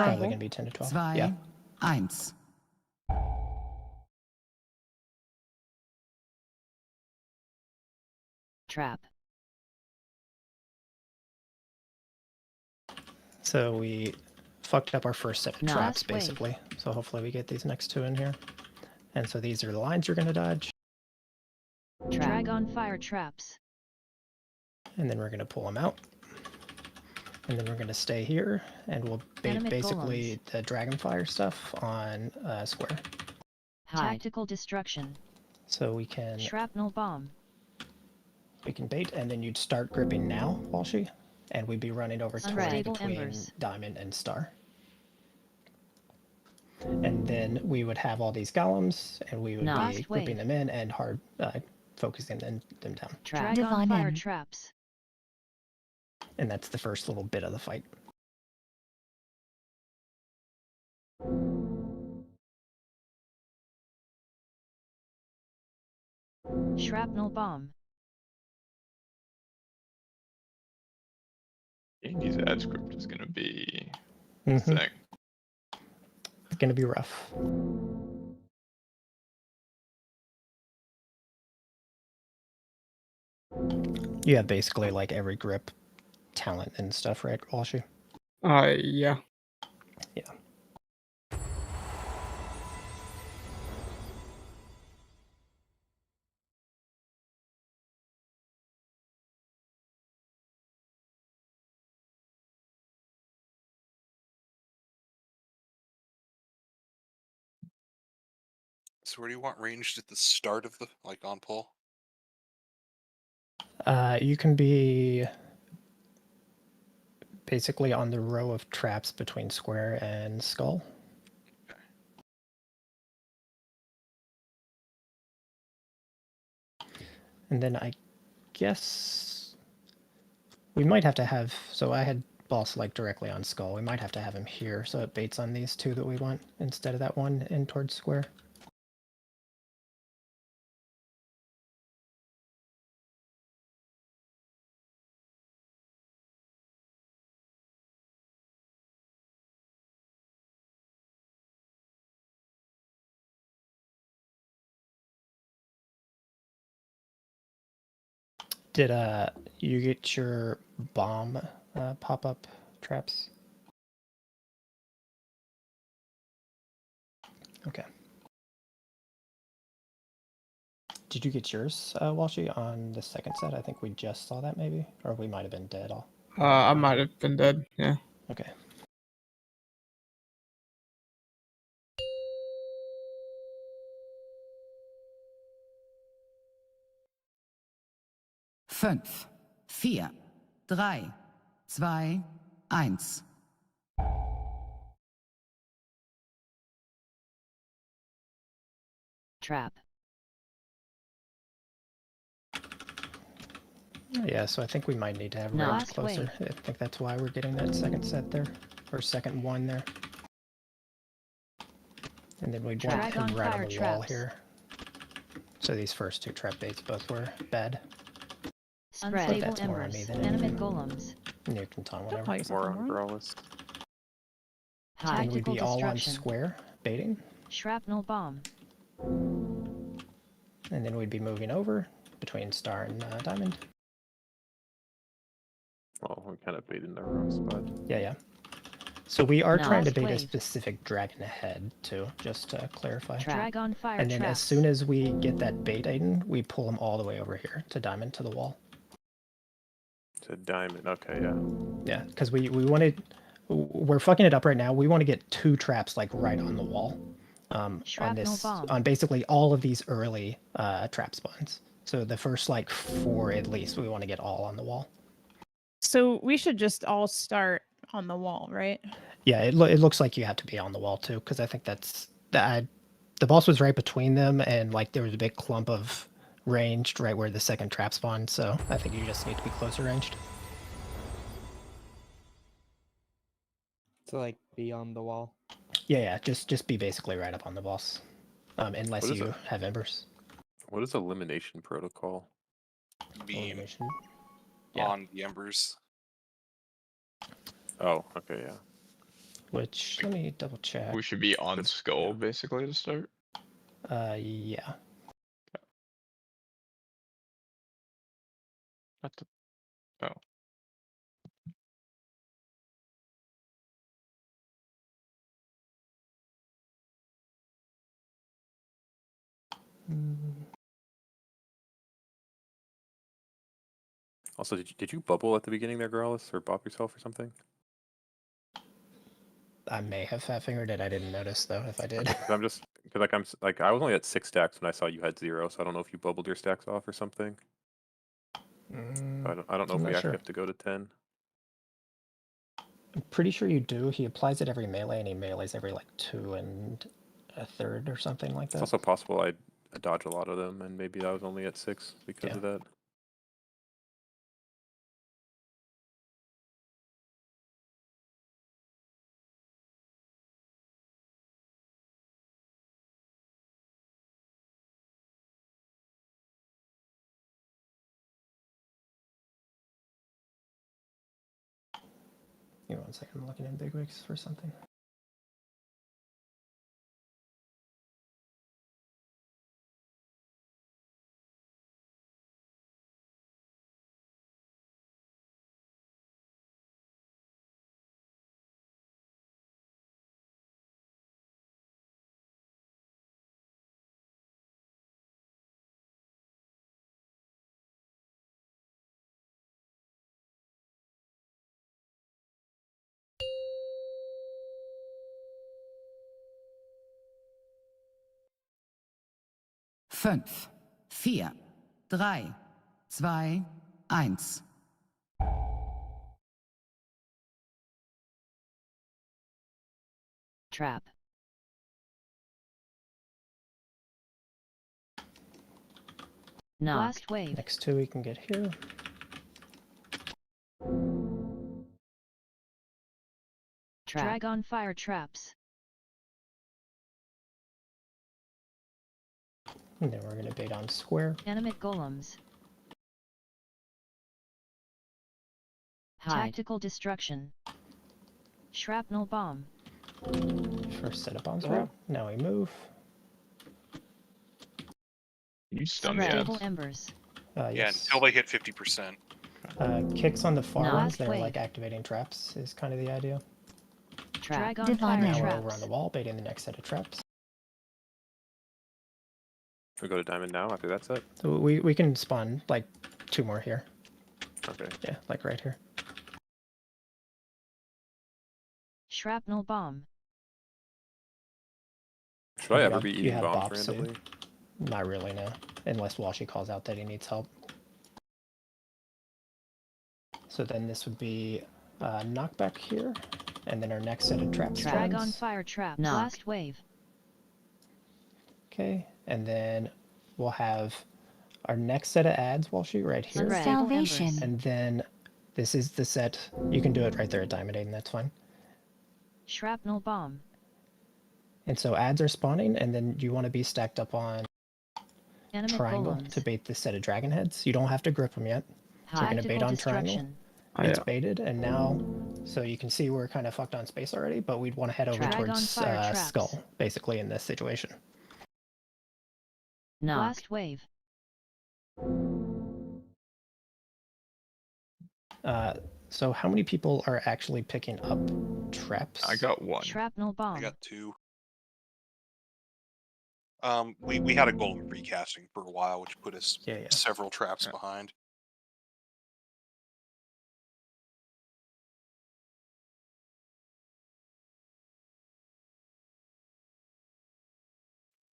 probably Drei, gonna be 10 to 12. 2, Yeah. 1. Trap. So we fucked up our first set of Nice traps, wave. basically. So hopefully we get these next two in here. And so these are the lines you're gonna dodge. Dragon fire traps. And then we're gonna pull them out. And then we're gonna stay here, and we'll bait Animate basically the dragonfire stuff on square. Tactical destruction. So we can Shrapnel bomb. bait, and then you'd start gripping now, Walshy, and we'd be running over terrain Unstable between embers. diamond and star. And then we would have all these golems, and we would be Nice gripping wave. them in and hard focusing them down. Dragon Divine fire end. traps. And that's the first little bit of the fight. Shrapnel bomb. Yankees ad script is gonna be Mhm. sick. It's gonna be rough. You have basically like every grip talent and stuff, right, Walshy? Yeah. Yeah. So where do you want ranged at the start of the, like, on pull? You can be basically on the row of traps between square and skull. Okay. And then I guess we might have to have, so I had ball select directly on skull. We might have to have him here so it baits on these two that we want instead of that one in towards square. Did you get your bomb pop-up traps? Okay. Did you get yours, Walshy, on the second set? I think we just saw that maybe, or we might have been dead all. I might have been dead. Yeah. Okay. Fünf, 4, 3, 2, 1. Trap. Yeah, so I think we might need to have Nice range closer. wave. I think that's why we're getting that second set there, or second one there. And then we'd want Dragon him right fire on the wall traps. here. So these first two trap baits both were bad. Unstable that's more on me embers. than Animate anything. golems. And you can taunt whatever. Probably More something on wrong. Brawlist. Then we'd Tactical be all on destruction. square baiting, Shrapnel bomb. and then we'd be moving over between star and diamond. Well, we kind of bait in the wrong spot. Yeah. So we are trying to Nice bait a wave. specific dragon head too, just to clarify. Dragon fire And then traps. as soon as we get that bait, Aiden, we pull them all the way over here to diamond to the wall. To diamond. Okay, yeah. Yeah, because we wanted, we're fucking it up right now. We want to get two traps like right on the wall, on Shrapnel this, bomb. on basically all of these early trap spawns. So the first like 4 at least, we want to get all on the wall. So we should just all start on the wall, right? Yeah, it looks like you have to be on the wall too, because I think that's the boss was right between them, and like there was a big clump of ranged right where the second trap spawned. So I think you just need to be closer ranged. To like be on the wall. Yeah, just be basically right up on the boss, unless What is you it? have embers. What is elimination protocol? Beam Elimination. Yeah. on the embers. Oh, okay, yeah. which let me double check. We should be on That's- skull yeah. basically to start. Yeah. What the? Oh. Mm, Also, did you bubble at the beginning there, Gralis, or bop yourself or something? I may have fat fingered it. I didn't notice though. If I did, 'Cause I'm just because like I was only at 6 stacks when I saw you had 0, so I don't know if you bubbled your stacks off or something. I don't know I'm if we not actually sure. have to go to 10. I'm pretty sure you do. He applies it every melee, and he melees every like 2 1/3 or something like It's that. also possible I dodge a lot of them, and maybe I was only at 6 because Yeah. of that. Give me 1 second. I'm looking in bigwigs for something. Fünf, vier, drei, zwei, eins. Trap. Knock. Blast wave. Next 2 we can get here. Trap. Drag on fire traps. And then we're going to bait on square. Animate golems. Hide. Tactical destruction. Shrapnel bomb. First set of bombs Oh. are out. Now we move. You stun the Unstable ads. embers. Yeah, Yes. until they hit 50%. Kicks on the far No. ones. Last They're wave. like activating traps is kind of the idea. Trap. Drag on Divine. fire Now we're traps. over on the wall, baiting the next set of traps. We go to diamond now after that set. So we can spawn like 2 more here. Okay. Yeah, like right here. Shrapnel bomb. Should I You ever have- be you eating have bombs bops, so- randomly? Not really, no. Unless Walshy calls out that he needs help. So then this would be knockback here, and then our next set of traps. Drag on fire trap. Knock. Blast wave. Okay, and then we'll have our next set of ads, Walshy, right here. Unstable Salvation. embers. And then this is the set. You can do it right there at Diamond 8, and that's fine. Shrapnel bomb. And so ads are spawning, and then you want to be stacked up on Animate triangle golems. to bait this set of dragon heads. You don't have to grip them yet. So we're going to bait Tactical on triangle. destruction. It's Yeah. baited, and now, so you can see we're kind of fucked on space already, but we'd want to head over Drag on towards fire traps. skull, basically, in this situation. Knock. Blast wave. So how many people are actually picking up traps? I got 1. Shrapnel bomb. I got 2. We had a golem recasting for a while, which put us Yeah, yeah. several traps Yeah. behind.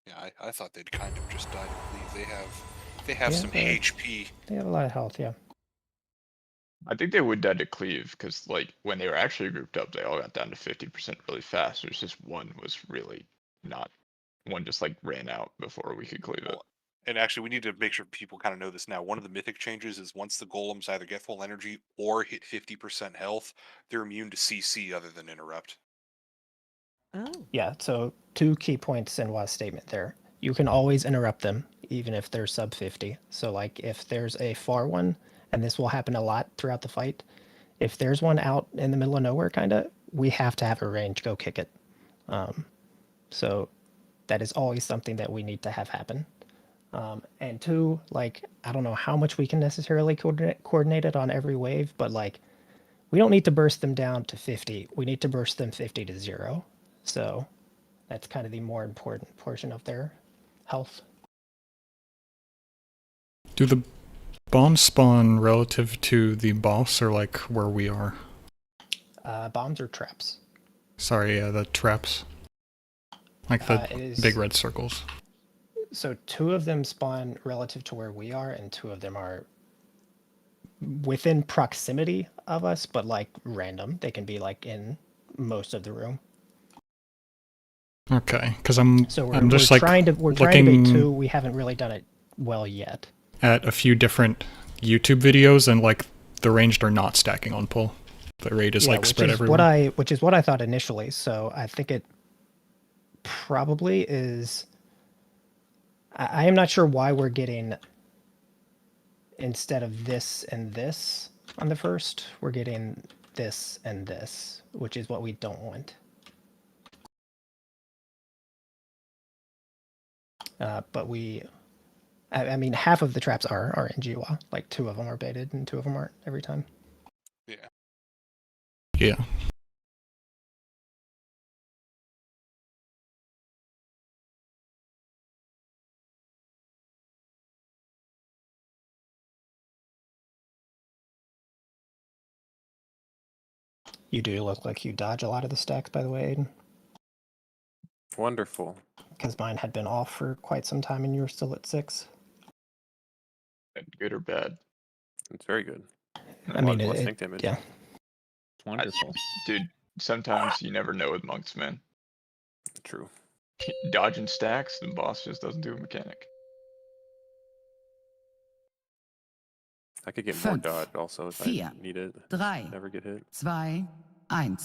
Yeah, I thought they'd kind of just died of leave. They have Yeah, some they- HP. They have a lot of health, yeah. I think they would die to cleave because, like, when they were actually grouped up, they all got down to 50% really fast. There's just one was really not. One just like ran out before we could cleave it. Well, and actually, we need to make sure people kind of know this now. One of the mythic changes is once the golems either get full energy or hit 50% health, they're immune to CC other than interrupt. Oh. Yeah, so 2 key points in Wa's statement there. You can always interrupt them, even if they're sub 50. So, like, if there's a far one, and this will happen a lot throughout the fight, if there's one out in the middle of nowhere, kind of, we have to have a range go kick it. So that is always something that we need to have happen. And two, like, I don't know how much we can necessarily coordinate it on every wave, but like, we don't need to burst them down to 50. We need to burst them 50 to 0. So that's kind of the more important portion of their health. Do the bombs spawn relative to the boss or like where we are? Bombs or traps? Sorry, the traps. Like the It is- big red circles. So 2 of them spawn relative to where we are, and 2 of them are within proximity of us, but like random. They can be like in most of the room. Okay, because I'm So I'm just like trying to looking bait 2. We haven't really done it well yet. at a few different YouTube videos, and like the ranged are not stacking on pull. The rate is like which spread is everywhere. which is what I thought initially. So I think it probably is. I am not sure why we're getting, instead of this and this on the first, we're getting this and this, which is what we don't want. But I mean, half of the traps are in GWA. Like 2 of them are baited and 2 of them aren't every time. Yeah. Yeah. You do look like you dodge a lot of the stacks, by the way, Aiden. Wonderful. Because mine had been off for quite some time and you were still at 6. Good or bad? It's very good. I mean, Less sync damage. yeah. Wonderful. Dude, sometimes you never know with monks, man. True. Dodging stacks, the boss just doesn't do a mechanic. I could get more 5, dodge also if 4, I need it. 3, Never get hit. 2, 1.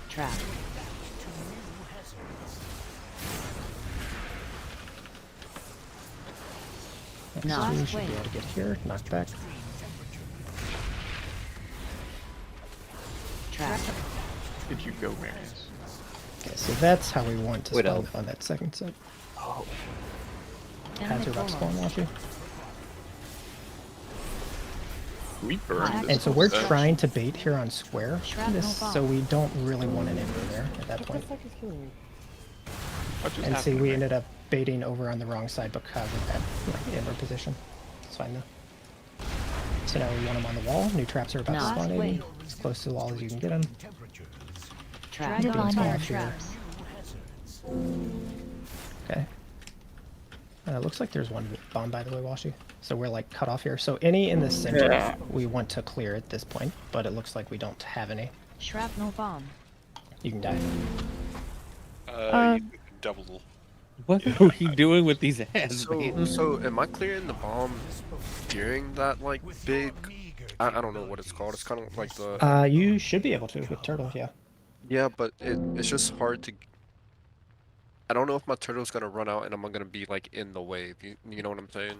Trap. No. So we should be able to get here, knock back. Trap. Did you go, Marius? Okay, so that's how we want to Wait, spawn on that second set. Has your rock spawn, Washi? We burned this And so whole we're set. trying to bait here on square, Shrapnel this, bomb. so we don't really want an ember there at that point. What just And see, happened to we me? ended up baiting over on the wrong side because of that like, ember position. It's fine though. So now we want them on the wall. New traps are about No. to spawn in. Wait. As close to the wall as you can get them. Trap. Dragon Let's go fire off here. traps. Okay. Looks like there's one bomb, by the way, Washi. So we're like cut off here. So any in the center, Yeah. we want to clear at this point, but it looks like we don't have any. Shrapnel bomb. You can die. You double. What are we doing with these ads, man? So am I clearing the bomb during that like big? I don't know what it's called. It's kind of like the. You should be able to with turtle, yeah. Yeah, but it's just hard to. I don't know if my turtle's gonna run out and I'm gonna be like in the wave. You know what I'm saying?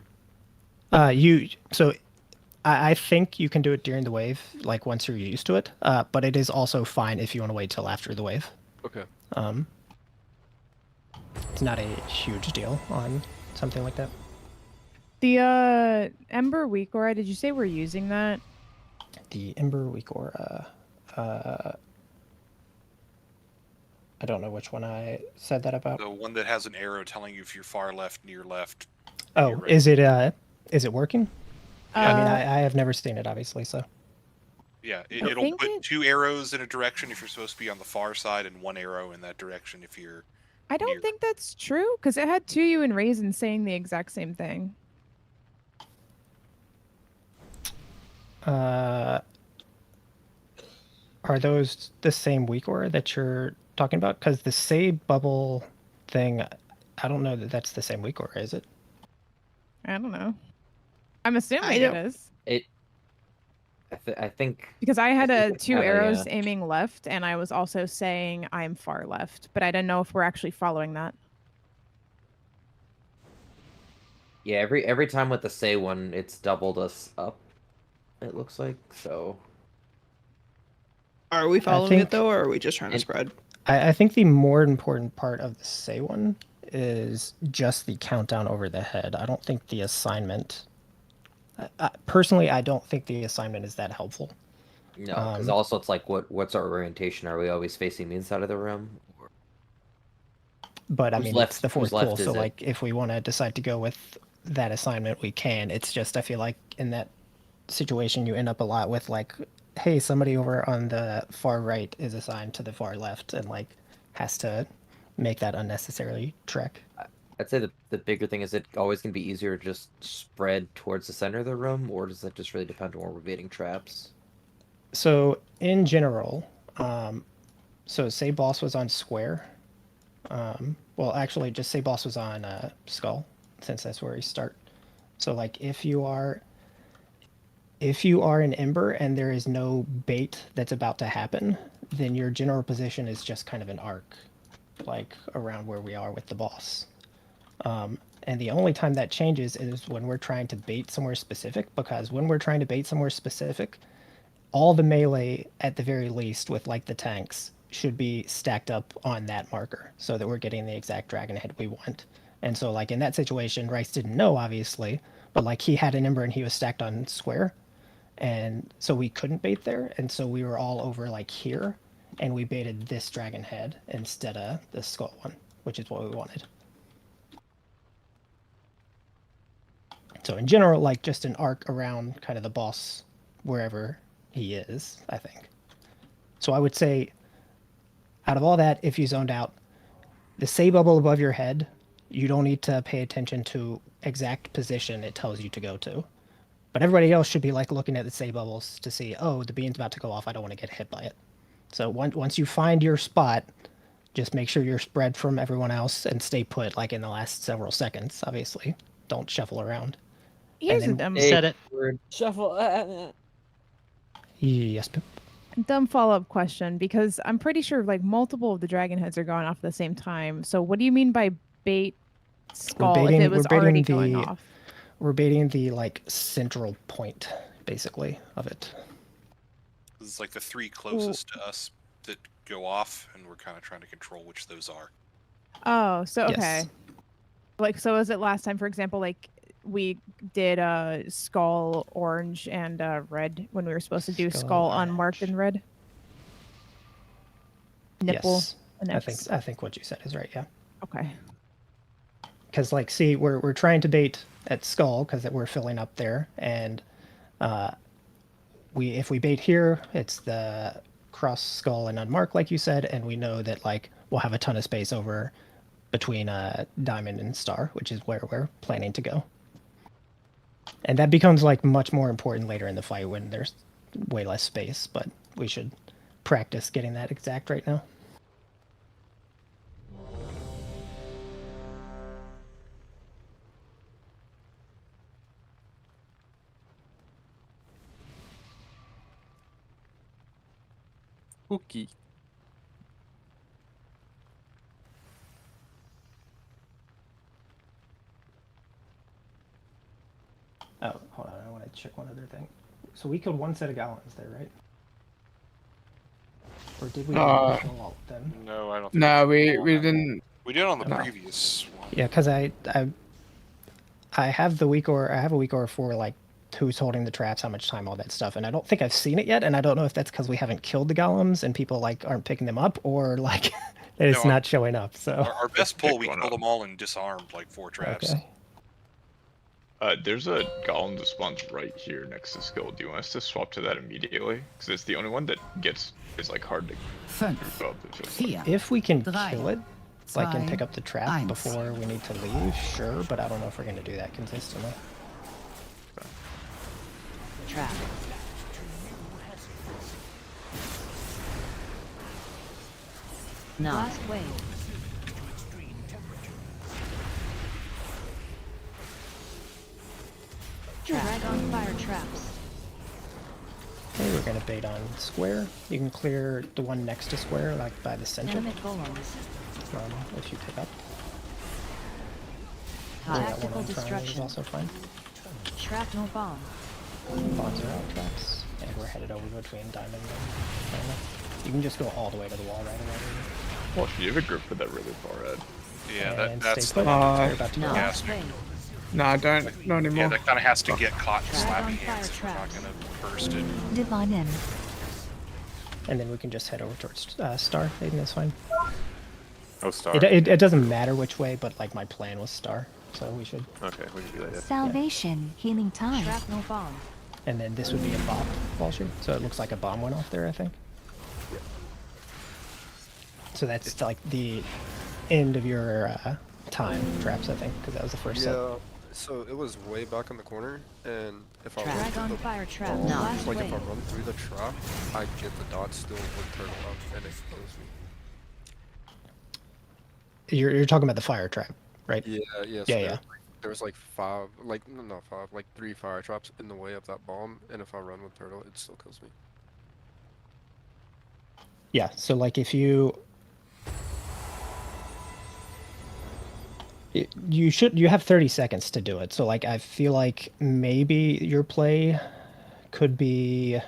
I think you can do it during the wave, like once you're used to it. But it is also fine if you want to wait till after the wave. Okay. It's not a huge deal on something like that. The Ember Weak Aura, did you say we're using that? The Ember Weak Aura. I don't know which one I said that about. The one that has an arrow telling you if you're far left, near left. Oh, right. is it working? I mean, Uh, I have never seen it, obviously, so. Yeah, I it'll think put it- 2 arrows in a direction if you're supposed to be on the far side, and 1 arrow in that direction if you're. I don't near. think that's true because it had 2U and Raisin saying the exact same thing. Are those the same weak aura that you're talking about? Because the Say bubble thing, I don't know that that's the same weak aura, is it? I don't know. I'm assuming I it don't- is I think because I had think it's 2 kinda, arrows yeah. aiming left, and I was also saying I'm far left, but I didn't know if we're actually following that. yeah, every time with the say one, it's doubled us up it looks like. So Are we following think- it though, or are we just trying to And- spread? I think the more important part of the say one is just the countdown over the head. I don't think the assignment. Personally, I don't think the assignment is that helpful. no, because also it's like, what's our orientation? Are we always facing the inside of the room? Or... But I Who's mean, left- it's the whose fourth left pool, is so it? like if we want to decide to go with that assignment, we can. It's just I feel like in that situation you end up a lot with like, hey, somebody over on the far right is assigned to the far left, and like has to make that unnecessarily trek. I'd say the bigger thing is it always going to be easier to just spread towards the center of the room, or does that just really depend on where we're baiting traps? So in general, so say boss was on square. Well, actually, just say boss was on skull, since that's where we start. So like if you are an ember and there is no bait that's about to happen, then your general position is just kind of an arc, like around where we are with the boss. And the only time that changes is when we're trying to bait somewhere specific, because when we're trying to bait somewhere specific, all the melee, at the very least, with like the tanks, should be stacked up on that marker so that we're getting the exact dragon head we want. And so like in that situation, Rice didn't know, obviously, but like he had an ember and he was stacked on square. And so we couldn't bait there. And so we were all over like here, and we baited this dragon head instead of the skull one, which is what we wanted. So in general, like just an arc around kind of the boss wherever he is, I think. So I would say out of all that, if you zoned out, the say bubble above your head, you don't need to pay attention to exact position it tells you to go to. But everybody else should be like looking at the say bubbles to see, oh, the beam's about to go off. I don't want to get hit by it. So once you find your spot, just make sure you're spread from everyone else and stay put like in the last several seconds, obviously. Don't shuffle around. Here's a then- dumb, Said it. Word. Shuffle. Yes, Pip. dumb follow-up question, because I'm pretty sure like multiple of the dragon heads are going off at the same time. So what do you mean by bait skull if it was already going off? We're baiting the like central point, basically, of it. It's like the three closest to us that go off, and we're kind of trying to control which those are. Oh, so okay. Yes. Like, so was it last time, for example, like we did skull orange and red when we were supposed to do Skull skull unmarked and red? Nipple Yes. and I X. think what you said is right, yeah. Okay. Because like, see, we're trying to bait at skull because we're filling up there, and if we bait here, it's the cross skull and unmarked, like you said, and we know that like we'll have a ton of space over between diamond and star, which is where we're planning to go. And that becomes like much more important later in the fight when there's way less space, but we should practice getting that exact right now. Spooky. Oh, hold on, I want to check one other thing. So we killed one set of gallons there, right? Or did we kill all of them? No, I don't think No, we we didn't. We did on the No. previous one. Yeah, because I have the weak or I have a weak or for like who's holding the traps, how much time, all that stuff, and I don't think I've seen it yet, and I don't know if that's because we haven't killed the golems and people like aren't picking them up, or like that it's No, not showing up. So Our best pull, picked we one killed up. them all and disarmed like 4 traps. okay. There's a golem that spawns right here next to skill. Do you want us to swap to that immediately? Because it's the only one that is like hard to Fünf, group up. It feels like. 4, If we can Drei, kill it, like and zwei, pick up the trap eins. before we need to leave, sure, but I don't know if we're gonna do that consistently. Trap. No. Last wave. Dragon fire traps. Okay, we're gonna bait on square. You can clear the one next to square, like by the center, Animate golems. if you pick up. Or that one Tactical on triangle is destruction. also fine. Shrapnel bomb. Bombs are out, traps, and we're headed over between diamond and diamond. You can just go all the way to the wall right away. Well, you have a group with that really far ahead. Yeah, And that's stay the put. one. We're about to No. go. Has to. Nah, don't. Not Yeah, anymore. that kind of has to get caught in Drag on slappy hands if we're not fire gonna burst it. Divine End. And then we can just head over towards Star. Aiden, that's fine. Oh, star. It doesn't matter which way, but like my plan was Star, so we should. Okay, we can do that. Yeah. Salvation. Healing time. Shrapnel bomb. And then this would be a bomb wall shoot. So it looks like a bomb went off there, I think. So that's like the end of your time traps, I think, because that was the first set. Yeah, so it was way back in the corner, and if I run Drag through on the fire trap. ball, Last like if I wave. run through the trap, I get the dot still with turtle up, and it kills me. You're talking about the fire trap, right? Yeah, yeah. Yeah. There was like not five, like 3 fire traps in the way of that bomb, and if I run with turtle, it still kills me. Yeah, so like if you you have 30 seconds to do it. So like I feel like maybe your play could be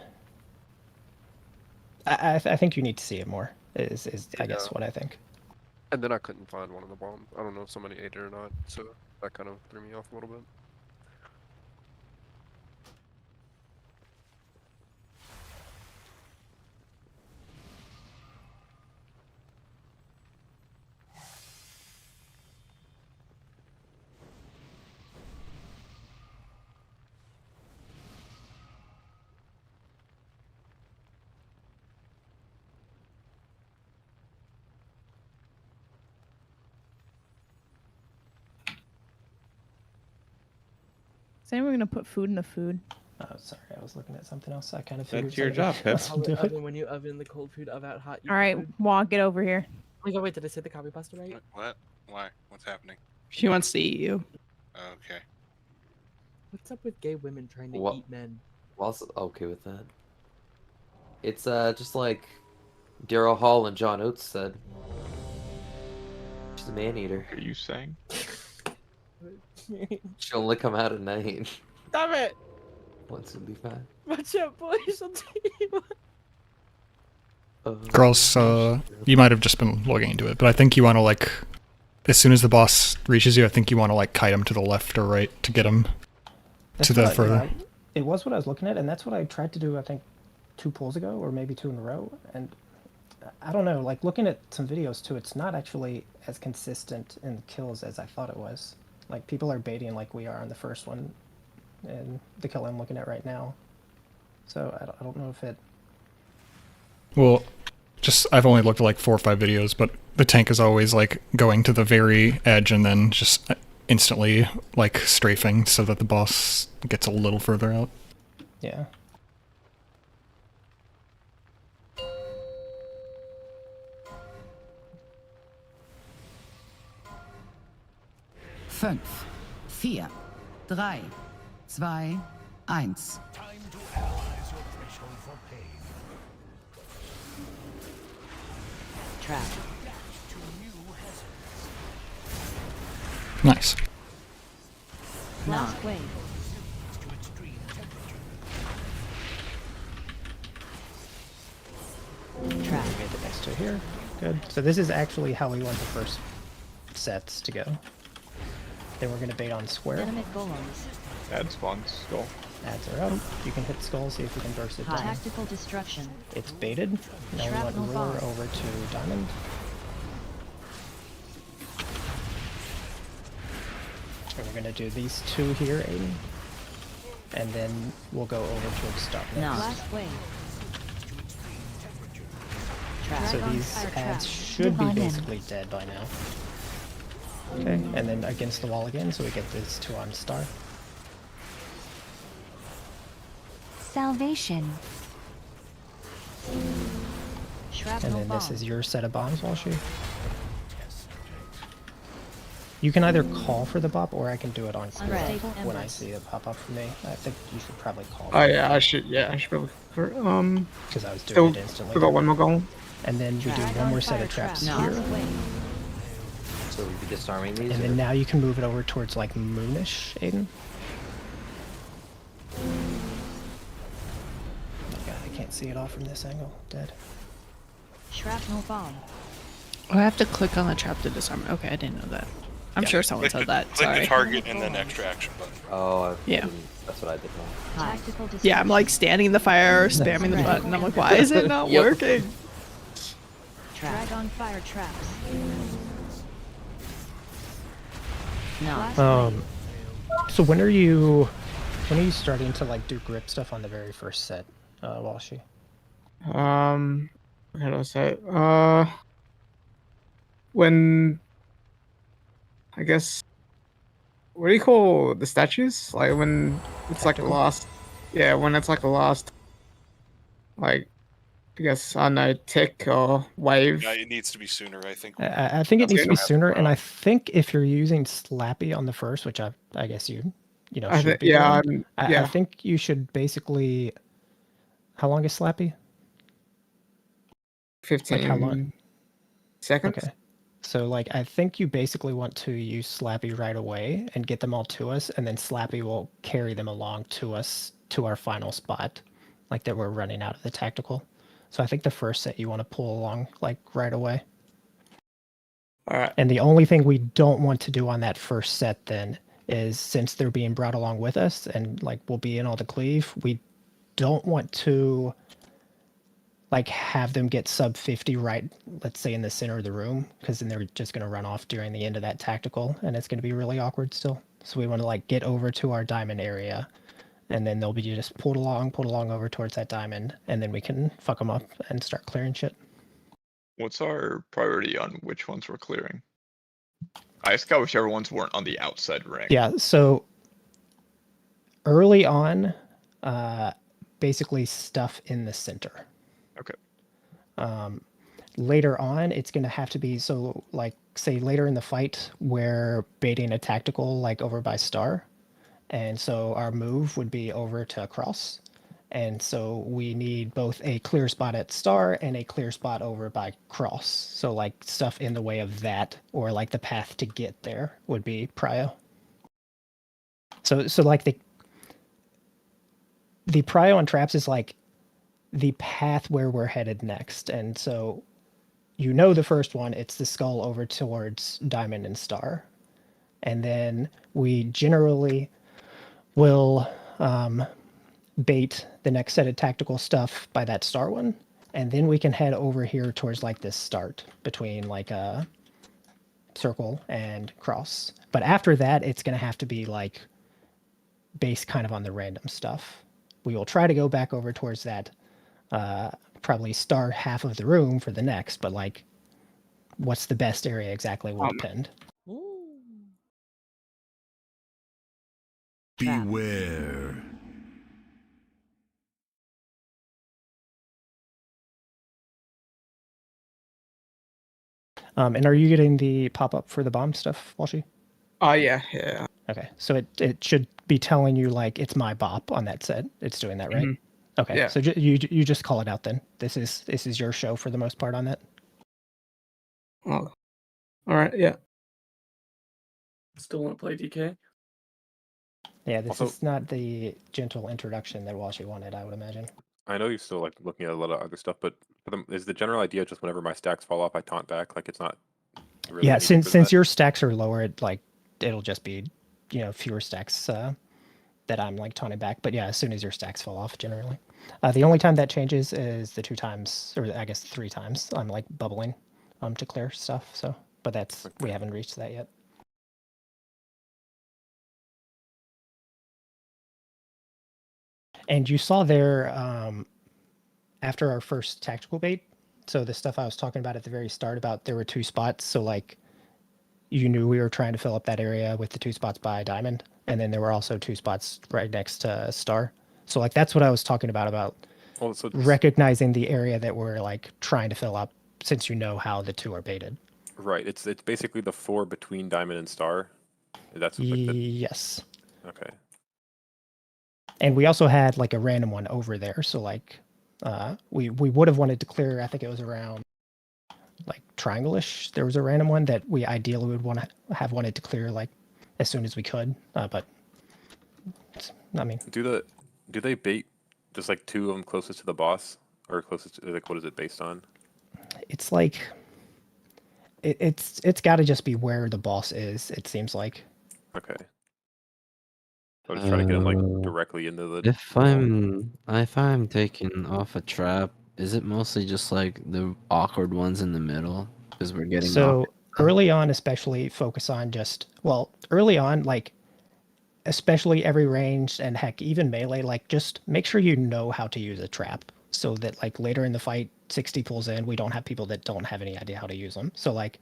I think you need to see it more is I guess what I think. And then I couldn't find one of the bombs. I don't know if somebody ate it or not, so that kind of threw me off a little bit. Is anyone gonna put food in the food? Oh, sorry, I was looking at something else. I kind of figured That's your somebody job, Pip. else would do it. When you oven the cold food, oven out hot. All right, Wog, get over here. Oh my god, wait, did I say the copy pasta right? What? Why? What's happening? She wants to eat you. Okay. What's up with gay women trying to What? eat men? Whilst okay with that. It's just like Daryl Hall and John Oates said. She's a man eater. What are you saying? She'll only come out at night. Stop it! Once it'll be fine. Watch out, boys! I'll take you. Girls, you might have just been logging into it, but I think you want to like, as soon as the boss reaches you, I think you want to like kite him to the left or right to get him to the further. It was what I was looking at, and that's what I tried to do, I think, 2 pulls ago, or maybe 2 in a row. And I don't know, like looking at some videos too, it's not actually as consistent in the kills as I thought it was. Like people are baiting like we are on the first one, and the kill I'm looking at right now. So I don't know if it. Well, just I've only looked at like 4 or 5 videos, but the tank is always like going to the very edge and then just instantly like strafing so that the boss gets a little further out. Yeah. Fünf, 4, 3, 2, 1. Trap. Nice. Last wave. Trap. We get the next 2 here. Good. So this is actually how we want the first sets to go. Then we're going to bait on square. Venomous golems. Add spawns, skull. Ads are up. You can hit skull, see if you can burst it down. Tactical destruction. It's baited. Now we want Shrapnel roar bomb. over to diamond. And we're going to do these 2 here, Aiden. And then we'll go over towards stop next. No. Last wave. Trap. So Drag on these fire ads trap. should be Divine End. basically dead by now. Okay, and then against the wall again, so we get this 2 on star. Salvation. And Shrapnel then this bomb. is your set of bombs, Walshy. You can either call for the bop, or I can do it on Quora Unstable when I embers. see it pop up for me. I think you should probably call. Oh yeah, I should. Yeah, I should probably. Because I was doing Still, it instantly. we got one more goal. And then we do Drag one on more set fire of traps trap. here. Last wave. So we'd be disarming these. And or- then now you can move it over towards like moonish, Aiden. can't see it all from this angle. Dead. Shrapnel bomb. Oh, I have to click on the trap to disarm it. Okay, I didn't know that. I'm sure someone Click said the, that. click Sorry. the target and then extra action button. Oh, Yeah. that's what I did wrong. Tactical destruction. Yeah, I'm like standing in the fire, spamming the button. I'm like, why is it not Yep. working? Drag on fire traps. No. So when are you starting to like do grip stuff on the very first set, Walshy? How do I say it? When I guess what do you call the statues? Like when it's like the Tactical? last, yeah, when it's like the last, like I guess I don't know, tick or wave. Yeah, it needs to be sooner, I think. I think it That's needs to be good. sooner, and I think if you're using Slappy on the first, which I guess you I should think be yeah, doing, yeah. I think you should basically. How long is Slappy? 15 Like how long? seconds. Okay. So like I think you basically want to use Slappy right away and get them all to us, and then Slappy will carry them along to us to our final spot, like that we're running out of the tactical. So I think the first set you want to pull along like right away. All right. And the only thing we don't want to do on that first set then is, since they're being brought along with us and like we'll be in all the cleave, we don't want to like have them get sub 50 right, let's say in the center of the room, because then they're just going to run off during the end of that tactical and it's going to be really awkward still. So we want to like get over to our diamond area, and then they'll be just pulled along over towards that diamond, and then we can fuck them up and start clearing shit. What's our priority on which ones we're clearing? I scout whichever ones weren't on the outside ring. Yeah, so early on, basically stuff in the center. Okay. Later on, it's going to have to be, so like say later in the fight, we're baiting a tactical like over by Star, and so our move would be over to Cross, and so we need both a clear spot at Star and a clear spot over by Cross. So like stuff in the way of that, or like the path to get there would be prio. So like the prio on traps is like the path where we're headed next, and so the first one, it's the skull over towards Diamond and Star. And then we generally will bait the next set of tactical stuff by that Star one. And then we can head over here towards like this start between like a circle and cross. But after that, it's going to have to be like based kind of on the random stuff. We will try to go back over towards that probably Star half of the room for the next, but like what's the best area exactly will depend. Beware. And are you getting the pop-up for the bomb stuff, Walshy? Oh yeah, yeah. Okay, so it should be telling you like it's my bop on that set. It's doing that, right? Okay, Yeah. so you just call it out then. This is your show for the most part on that. Oh. All right. Yeah. Still want to play DK? Yeah, this Also- is not the gentle introduction that Walshy wanted, I would imagine. I know you're still like looking at a lot of other stuff, but for them, is the general idea just whenever my stacks fall off, I taunt back? Like it's not really Yeah, anything since that. your stacks are lower, it'll just be fewer stacks that I'm like taunting back. But yeah, as soon as your stacks fall off, generally, the only time that changes is the 2 times, or I guess 3 times, I'm like bubbling to clear stuff. So, but that's we haven't reached that yet. And you saw there after our first tactical bait, so the stuff I was talking about at the very start about there were 2 spots. So like you knew we were trying to fill up that area with the 2 spots by Diamond, and then there were also 2 spots right next to Star. So like that's what I was talking about Well, so recognizing the area that we're like trying to fill up, since you know how the 2 are baited. right, it's basically the 4 between Diamond and Star. That's like Yes. okay. And we also had like a random one over there. So like we would have wanted to clear, I think it was around like triangle-ish. There was a random one that we ideally would want to have wanted to clear like as soon as we could. But I mean, Do they bait Just like 2 of them closest to the boss, or closest to, like, what is it based on? It's like it's got to just be where the boss is. It seems like. Okay. So just try to get him like directly into the. If I'm taking off a trap, is it mostly just like the awkward ones in the middle? Because we're getting So knocked early on, especially focus on just early on, like especially every ranged and heck even melee, like just make sure you know how to use a trap so that like later in the fight 60 pulls in, we don't have people that don't have any idea how to use them. So like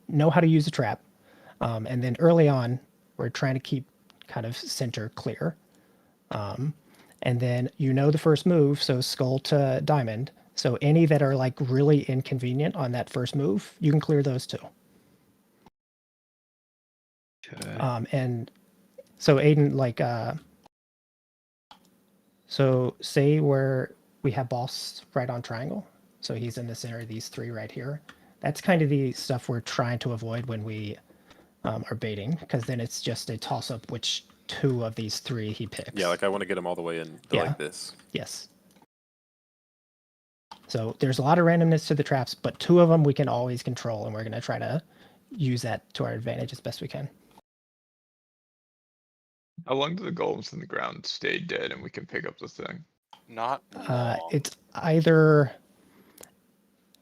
know how to use a trap, and then early on we're trying to keep kind of center clear, and then you know the first move, so skull to diamond, so any that are like really inconvenient on that first move you can clear those too. And so Aiden, like, so say where we have boss right on triangle, so he's in the center of these 3 right here. That's kind of the stuff we're trying to avoid when we are baiting, because then it's just a toss up which 2 of these 3 he picks. Yeah, like I want to get him all the way in to like this. Yes. So there's a lot of randomness to the traps, but 2 of them we can always control, and we're going to try to use that to our advantage as best we can. How long do the golems in the ground stay dead and we can pick up the thing? Not long. It's either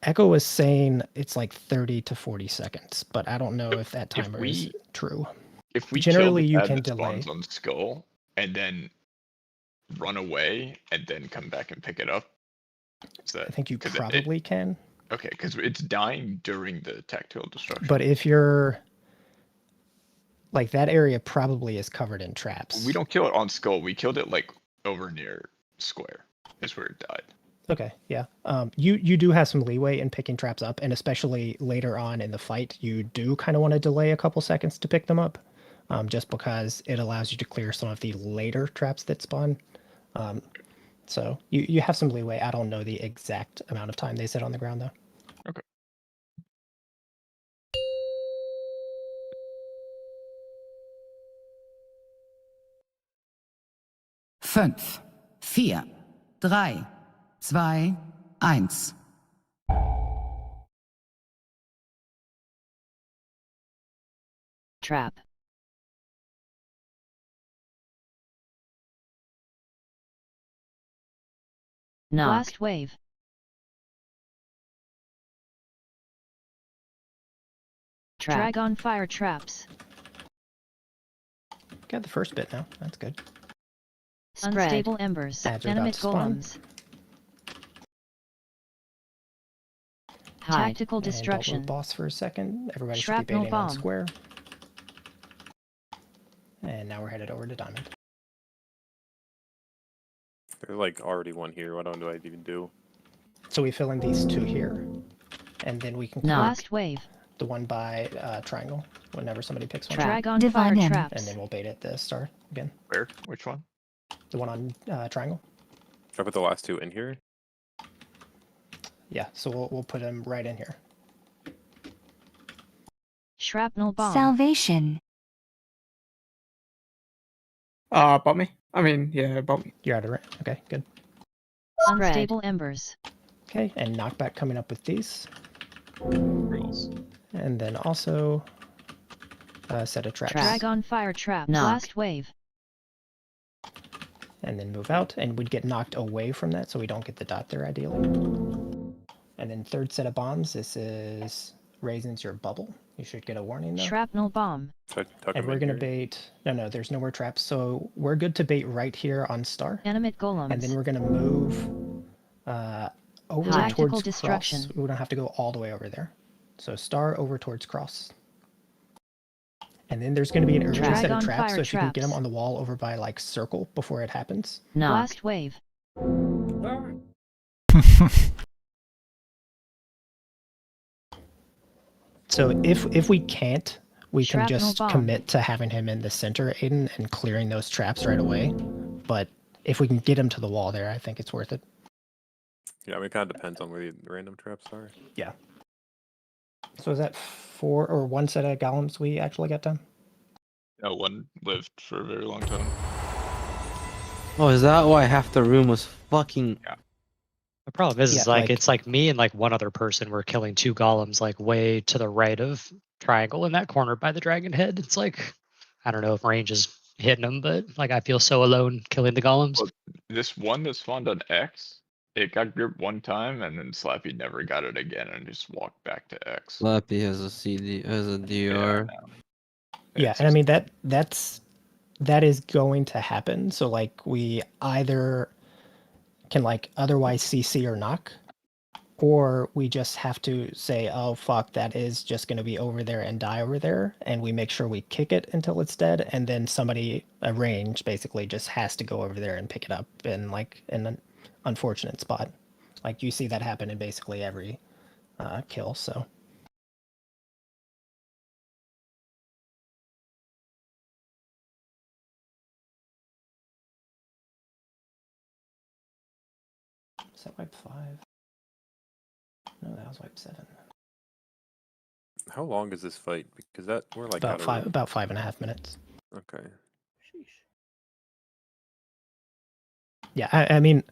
Echo was saying it's like 30 to 40 seconds, but I don't know if that timer is true. If we generally you kill the can bad that delay. spawns on skull and then run away and then come back and pick it up, is that? I think you 'cause probably can. Okay, because it's dying during the tactile destruction. But if you're like that area probably is covered in traps. We don't kill it on skull. We killed it like over near square. Is where it died. Okay, yeah. You do have some leeway in picking traps up, and especially later on in the fight, you do kind of want to delay a couple seconds to pick them up, just because it allows you to clear some of the later traps that spawn. So you have some leeway. I don't know the exact amount of time they sit on the ground though. Okay. Fünf, 4, 3, 2, 1. Trap. Knock. Last wave. Trap. Drag on fire traps. Got the first bit now. That's good. Spread. Unstable embers. Ads are about Animate to spawn. golems. Tactical And don't destruction. move boss for a second. Everybody should be Shrapnel baiting on bomb. square. And now we're headed over to diamond. There's like already one here. What do I even do? So we fill in these 2 here, and then we can click Last wave. the one by triangle whenever somebody picks one. Drag on fire traps. And then we'll bait at the star again. Where? Which one? The one on triangle. Should I put the last 2 in here? Yeah, so we'll put them right in here. Shrapnel bomb. Salvation. Bought me. I mean, yeah, bought me. You're out of range. Okay, good. Unstable embers. Okay, and knockback coming up with these. Rules. And then also a set of traps. Drag on fire trap. Knock. Last wave. And then move out, and we'd get knocked away from that, so we don't get the dot there ideally. And then 3rd set of bombs. This is Raisins Your Bubble. You should get a warning though. Shrapnel bomb. And we're gonna bait. No, there's no more traps, so we're good to bait right here on star. Animate golems. And then we're gonna move over Tactical towards destruction. cross. We don't have to go all the way over there. So star over towards cross. And then there's going to be an early Drag set of on traps, fire so if you can get them traps. on the wall over by like circle before it happens. Knock. Last wave. So if we can't, we can Shrapnel just bomb. commit to having him in the center, Aiden, and clearing those traps right away. But if we can get him to the wall there, I think it's worth it. Yeah, I mean, it kind of depends on where the random traps are. Yeah. So is that 4 or 1 set of golems we actually got done? No, one lived for a very long time. Oh, is that why half the room was fucking? The problem is, Yeah, is like, like- it's like me and like one other person were killing 2 golems like way to the right of triangle in that corner by the dragon head. It's like, I don't know if range is hitting them, but like I feel so alone killing the golems. Well, this one that spawned on X, it got gripped one time, and then Slappy never got it again, and just walked back to X. Slappy has a DR. Yeah, and I mean that is going to happen. So like we either can like otherwise CC or knock, or we just have to say, oh fuck, that is just going to be over there and die over there, and we make sure we kick it until it's dead, and then somebody, a range, basically just has to go over there and pick it up in like an unfortunate spot. Like you see that happen in basically every kill. So. Is that wipe 5? No, that was wipe 7. How long is this fight? Because that we're like About 5.5 minutes. Okay. Yeah, I mean,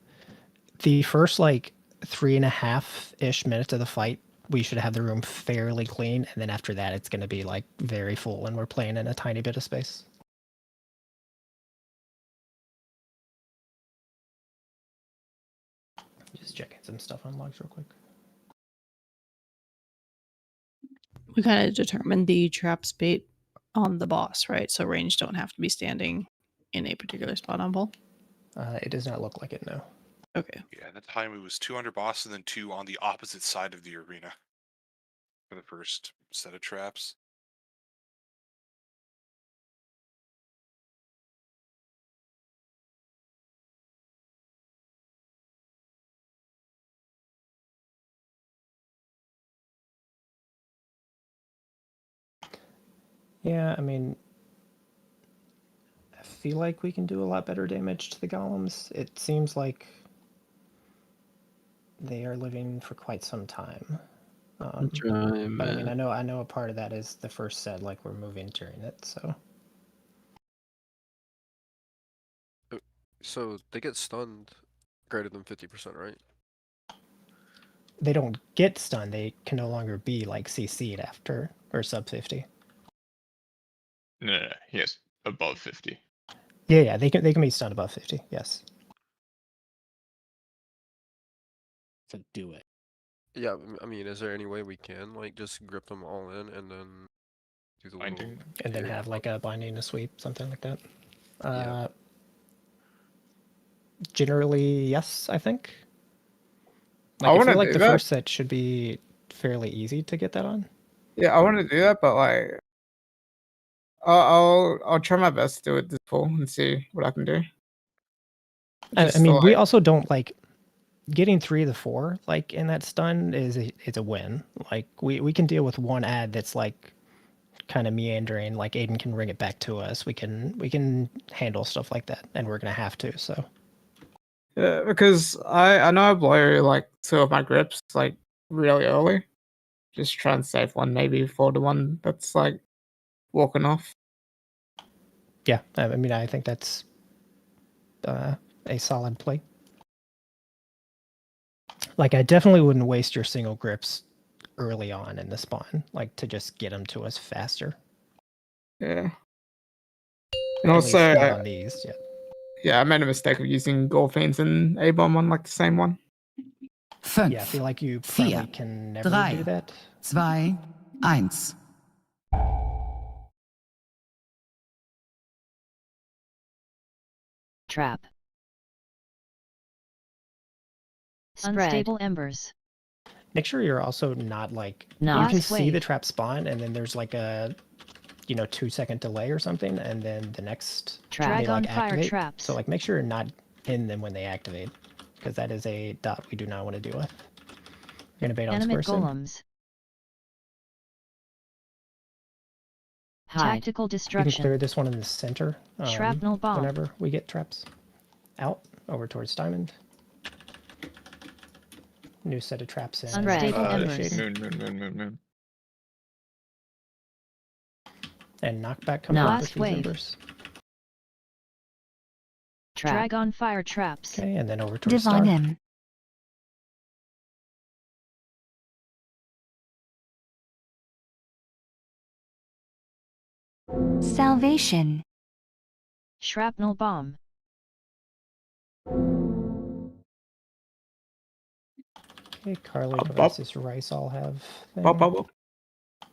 the first like 3.5-ish minutes of the fight, we should have the room fairly clean, and then after that, it's going to be like very full, and we're playing in a tiny bit of space. Just checking some stuff on logs real quick. We kind of determined the trap bait on the boss, right? So range don't have to be standing in a particular spot on ball. It does not look like it, no. Okay. Yeah, at that time it was 2 under boss and then 2 on the opposite side of the arena for the first set of traps. Yeah, I mean, I feel like we can do a lot better damage to the golems. It seems like they are living for quite some time. Trying, but I man. mean, I know a part of that is the first set, like we're moving during it, so. So they get stunned greater than 50%, right? They don't get stunned. They can no longer be like CC'd after or sub 50. No, yes, above 50. Yeah, they can be stunned above 50. Yes. So do it. Yeah, I mean, is there any way we can like just grip them all in and then do the little And then period? have like a binding to sweep, something like that. Yeah. Generally, yes, I think. I Like, I wanna feel like do the that. first set should be fairly easy to get that on. Yeah, I want to do that, but like, I'll try my best to do it this full and see what I can do. I Just mean, to, we like- also don't like getting 3 of the 4 like in that stun is a win. Like we can deal with one ad that's like kind of meandering. Like Aiden can bring it back to us. We can handle stuff like that, and we're gonna have to. So. Yeah, because I know I blow like 2 of my grips like really early. Just try and save one maybe for the one that's like walking off. Yeah, I mean, I think that's a solid play. Like, I definitely wouldn't waste your single grips early on in the spawn, like to just get them to us faster. Yeah. And At also, least not on these, yeah. Yeah, I made a mistake of using Golfines and A-Bomb on like the same one. 5, Yeah, I feel like you probably 4, can never 3, do that. 2, 1. Trap. Spread. Unstable embers. Make sure you're also not like Not. you can Last see the wave. trap spawn, and then there's like a 2-second delay or something, and then the next Trap. they like Drag on fire activate. traps. So like make sure you're not in them when they activate, because that is a dot we do not want to deal with. You're gonna bait on Animate square soon. golems. Hide. Tactical We can destruction. clear this one in the center. Shrapnel bomb. Whenever we get traps. Out, over towards diamond. New set of traps in. Unstable embers. shading. Moon. And knockback coming up Last with these wave. embers. Trap. Dragon fire traps. Okay, and then over towards Divine star. M. Salvation. Shrapnel bomb. Okay, Carly Up, versus Rice all have. Up.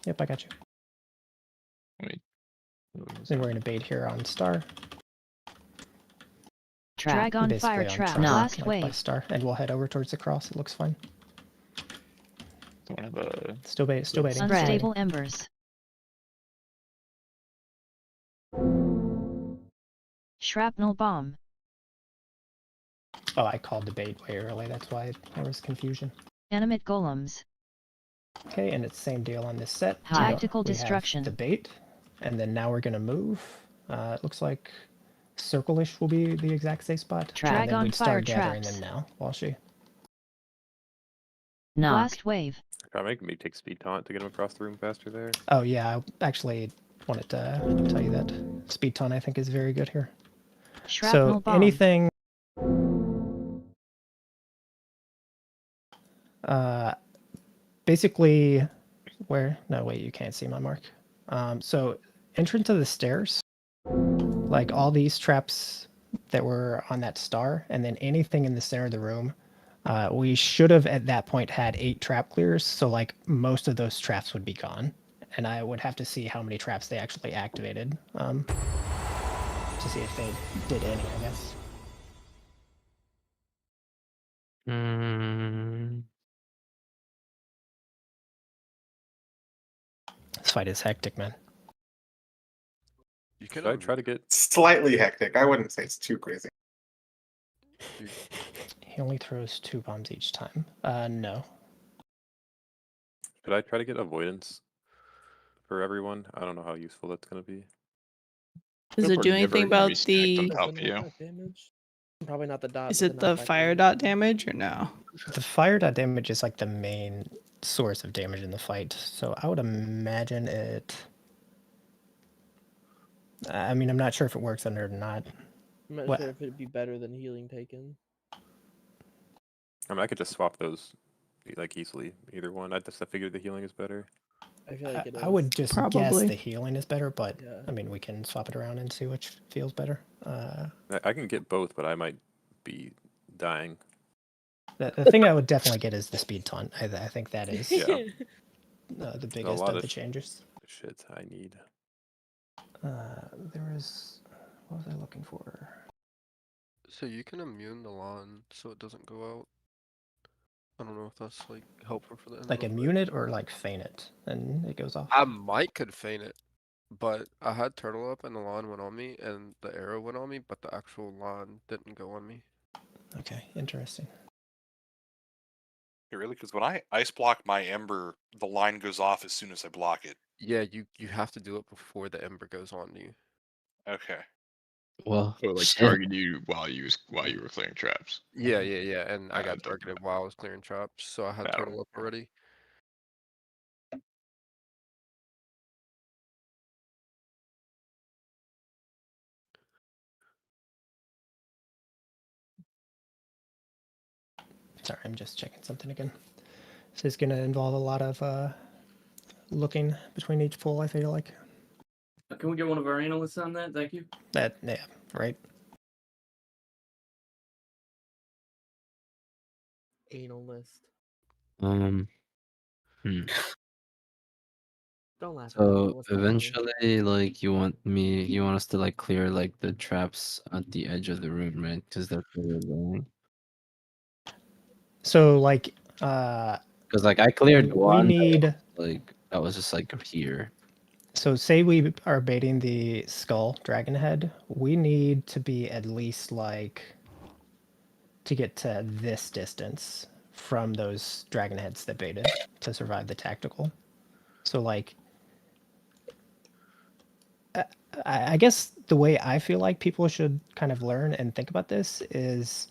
Yep, I got you. Wait. Then we're gonna bait here on star. Trap. Dragon Basically fire on trap. Charlie, Last like by wave. star, and we'll head over towards the cross. It looks fine. Don't have a Still baiting. Still waiting. Unstable embers. Shrapnel bomb. Oh, I called the bait way early. That's why there was confusion. Animate golems. Okay, and it's same deal on this set. Tactical We have destruction. the bait, and then now we're gonna move. It looks like circle-ish will be the exact safe spot. And then Dragon we'd fire start gathering traps. them now, while she. Knock. Last wave. Try make me take speed taunt to get him across the room faster there. Oh yeah, I actually wanted to tell you that speed taunt I think is very good here. Shrapnel So bomb. anything. Basically, where? No, wait, you can't see my mark. So entrance to the stairs, like all these traps that were on that star, and then anything in the center of the room. We should have at that point had 8 trap clears, so like most of those traps would be gone, and I would have to see how many traps they actually activated to see if they did any, I guess. This fight is hectic, man. You can Should I try to get? Slightly hectic. I wouldn't say it's too crazy. He only throws 2 bombs each time. No. Should I try to get avoidance for everyone? I don't know how useful that's gonna be. Does it do anything about the? Damage? Probably not the dot. Is but it the knockback fire dot damage or no? The fire dot damage is like the main source of damage in the fight, so I would imagine it. I mean, I'm not sure if it works under it or not. I'm not What? sure if it'd be better than healing taken. I mean, I could just swap those like easily. Either one. I just figured the healing is better. I feel like it is. I would just guess Probably. the healing is better, but Yeah. I mean, we can swap it around and see which feels better. I can get both, but I might be dying. The thing I would definitely get is the speed taunt. I think that is Yeah. the biggest lot of the of changes. Shit, I need. There was. What was I looking for? So you can immune the lawn so it doesn't go out. I don't know if that's like helpful for the end. Like of the immune it or like feign it, and it goes off. I might could feign it, but I had turtle up and the lawn went on me, and the arrow went on me, but the actual lawn didn't go on me. Okay, interesting. Yeah, really? Because when I ice block my ember, the line goes off as soon as I block it. Yeah, you have to do it before the ember goes on you. Okay. Well, So like shit. target you while you were clearing traps. Yeah, and I got don't- targeted while I was clearing traps, so I had That'll turtle up already. Sorry, I'm just checking something again. This is going to involve a lot of looking between each pull, I feel like. Can we get one of our analysts on that? Thank you. Yeah, right. Anal list. Hmm. Don't laugh. at me, So what's happening? eventually, like you want us to like clear like the traps at the edge of the room, right? Because that's where we're going. So like, Because like I cleared we one. need. That was just like here. So say we are baiting the skull dragon head, we need to be at least like to get to this distance from those dragon heads that baited to survive the tactical. So like, I guess the way I feel like people should kind of learn and think about this is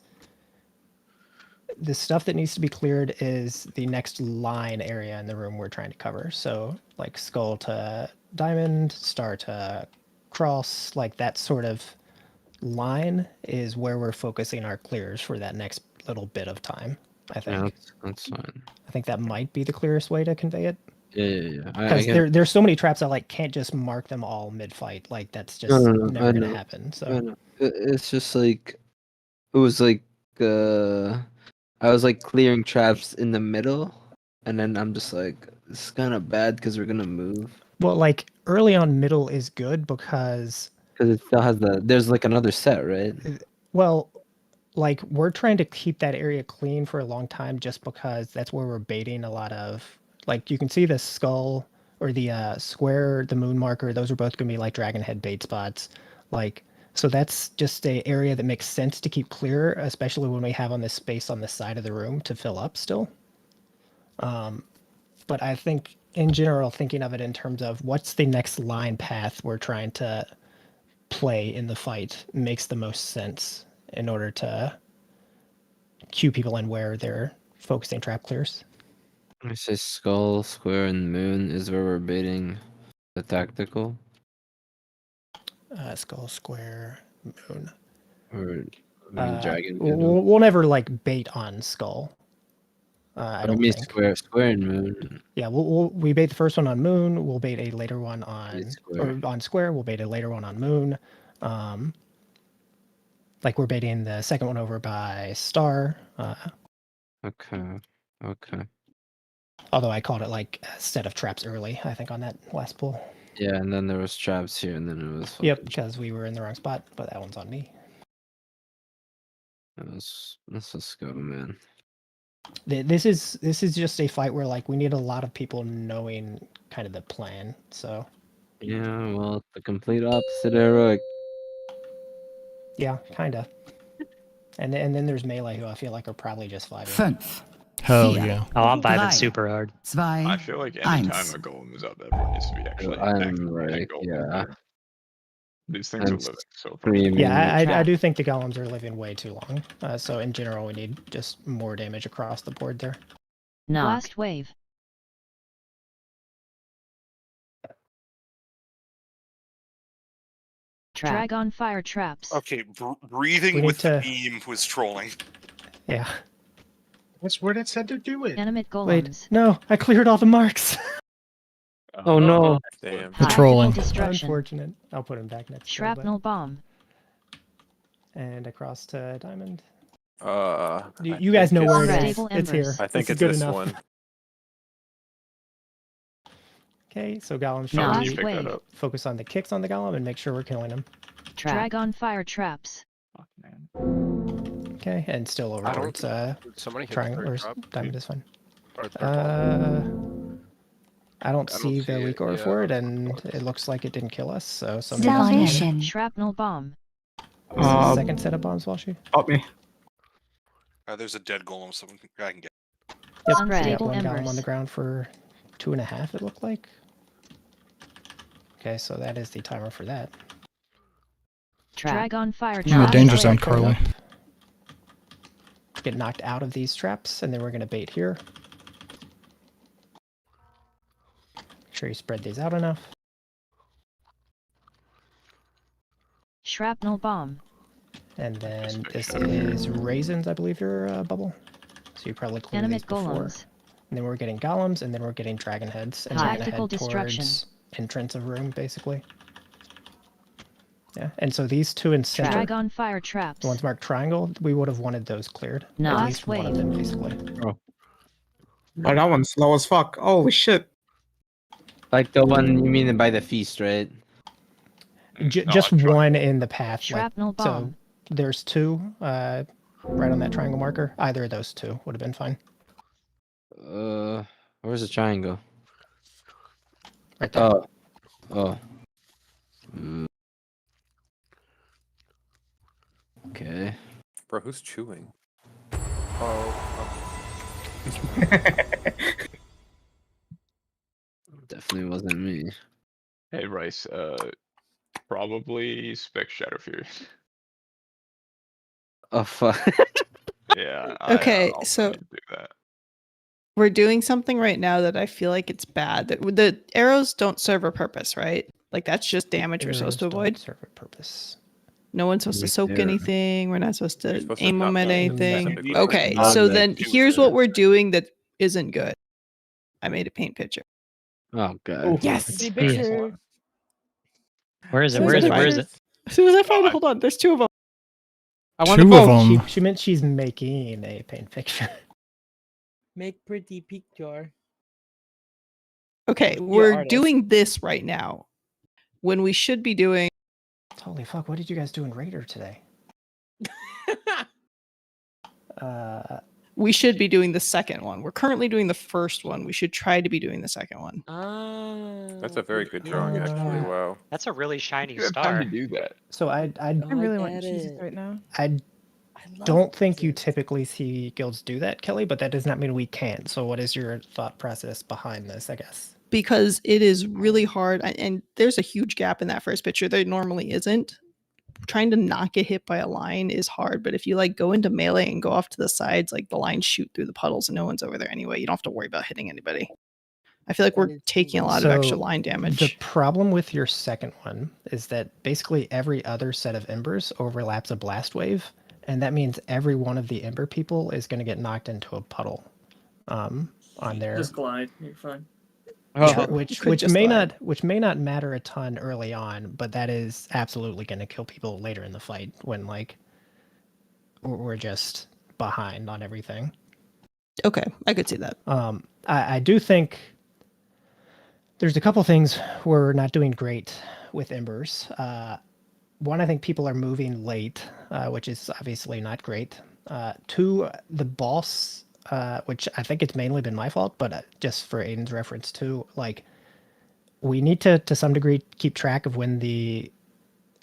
the stuff that needs to be cleared is the next line area in the room we're trying to cover. So like skull to diamond, star to cross, like that sort of line is where we're focusing our clears for that next little bit of time. I think. Yeah, that's fine. I think that might be the clearest way to convey it. Yeah. Because there's so many traps that like can't just mark them all mid-fight. Like that's just never gonna happen. So It's just like it was like I was like clearing traps in the middle, and then I'm just like, this is kind of bad because we're gonna move. well, like early on, middle is good because it still has there's like another set, right? Well, like we're trying to keep that area clean for a long time just because that's where we're baiting a lot of, like you can see the skull or the square, the moon marker, those are both going to be like dragon head bait spots. Like, so that's just a area that makes sense to keep clear, especially when we have on this space on the side of the room to fill up still. But I think in general, thinking of it in terms of what's the next line path we're trying to play in the fight makes the most sense in order to cue people in where they're focusing trap clears. I say skull, square, and moon is where we're baiting the tactical. Skull, square, moon. Or dragon. We'll never like bait on skull. I don't think. Square and moon. Yeah, we bait the first one on moon. We'll bait a later one on square. We'll bait a later one on moon. Like we're baiting the second one over by star. Okay. Although I called it like a set of traps early, I think on that last pull. Yeah, and then there was traps here, and then it was. Yep, because we were in the wrong spot, but that one's on me. Let's just go, man. This is just a fight where like we need a lot of people knowing kind of the plan. So yeah, well, the complete opposite heroic. Yeah, kinda. And then there's melee, who I feel like are probably just vibing. 5. Hell yeah. Oh, I'm vibing Drei, super hard. 2, I feel like anytime 1. a golem is up, everyone needs to be actually. I'm active right, golem. yeah. These things are I'm living so far. screaming. Yeah, I do think the golems are living way too long. So in general, we need just more damage across the board there. Last wave. Drag on fire traps. Okay, breathing with the beam was trolling. Yeah. That's what it said to do it. Animate golems. Wait, no, I cleared all the marks. Oh no. Damn. The trolling. Unfortunate. I'll put him back next. Shrapnel bomb. And across to diamond. I You guys know think where it it's- is. It's here. I think This is it's good this enough. one. Okay, so golem Last should wave. focus on the kicks on the golem and make sure we're killing him. Drag on fire traps. Okay, and still over towards somebody hit the triangle third or drop? diamond is fine. Or third ball? I don't see the see weak it, aura yeah, for I it, don't and it looks like it didn't kill us. So Salvation. Shrapnel bomb. Second set of bombs, Walshy. Help me. There's a dead golem, so I can get. Yep, we got Unstable one golem on embers. the ground for 2.5. It looked like. Okay, so that is the timer for that. Drag on fire You're in the traps. danger zone, Carly. Get knocked out of these traps, and then we're going to bait here. Make sure you spread these out enough. Shrapnel bomb. And then this is raisins, I believe, your bubble. So you probably cleared these Animate before. golems. And then we're getting golems, and then we're getting dragon heads, and we're going to Tactical head destruction. towards entrance of room, basically. Yeah, and so these two in center, Drag on fire traps. the ones marked triangle, we would have wanted those cleared. No. At Last least one of wave. them, basically. Oh, that one's slow as fuck. Holy shit. Like the one you mean by the feast, right? Just one in the path. Shrapnel So bomb. there's two right on that triangle marker. Either of those two would have been fine. Where's the triangle? Right there. Oh. Okay. Bro, who's chewing? Oh. Definitely wasn't me. Hey Rice, probably Spec Shadow Fury. Oh fuck. Yeah. Okay, I'll so do that. we're doing something right now that I feel like it's bad. The arrows don't serve a purpose, right? Like that's just damage we're supposed to Arrows don't avoid. serve a purpose. No one's supposed to Right soak there. anything. We're not supposed You're to supposed to aim not them at die anything. specifically. Okay, Not so like then do here's it. what we're doing that isn't good. I made a paint picture. Oh god. Yes. Let's see. Picture. Where is it? As soon Where as is I it? Where find is it? As soon as I find it, hold on. There's two of them. I want to Two of vote. them. She meant she's making a paint picture. Make pretty picture. Okay, You're we're artist. doing this right now when we should be doing. Holy fuck! What did you guys do in Raider today? We should be doing the second one. We're currently doing the first one. We should try to be doing the second one. That's a very good drawing, actually. Wow. That's a really shiny You have time star. to do that. So I really want get cheeses it. right now. I don't think you typically see guilds do that, Kelly, but that does not mean we can't. So what is your thought process behind this, I guess? Because it is really hard, and there's a huge gap in that first picture. There normally isn't. Trying to not get hit by a line is hard, but if you like go into melee and go off to the sides, like the lines shoot through the puddles and no one's over there anyway. You don't have to worry about hitting anybody. I feel like we're taking a lot of extra line damage. The problem with your second one is that basically every other set of embers overlaps a blast wave, and that means every one of the ember people is going to get knocked into a puddle on their Just glide. You're fine. yeah, which may not matter a ton early on, but that is absolutely going to kill people later in the fight when like we're just behind on everything. Okay, I could see that. I do think there's a couple things we're not doing great with embers. One, I think people are moving late, which is obviously not great. Two, the boss, which I think it's mainly been my fault, but just for Aiden's reference too, like we need to some degree keep track of when the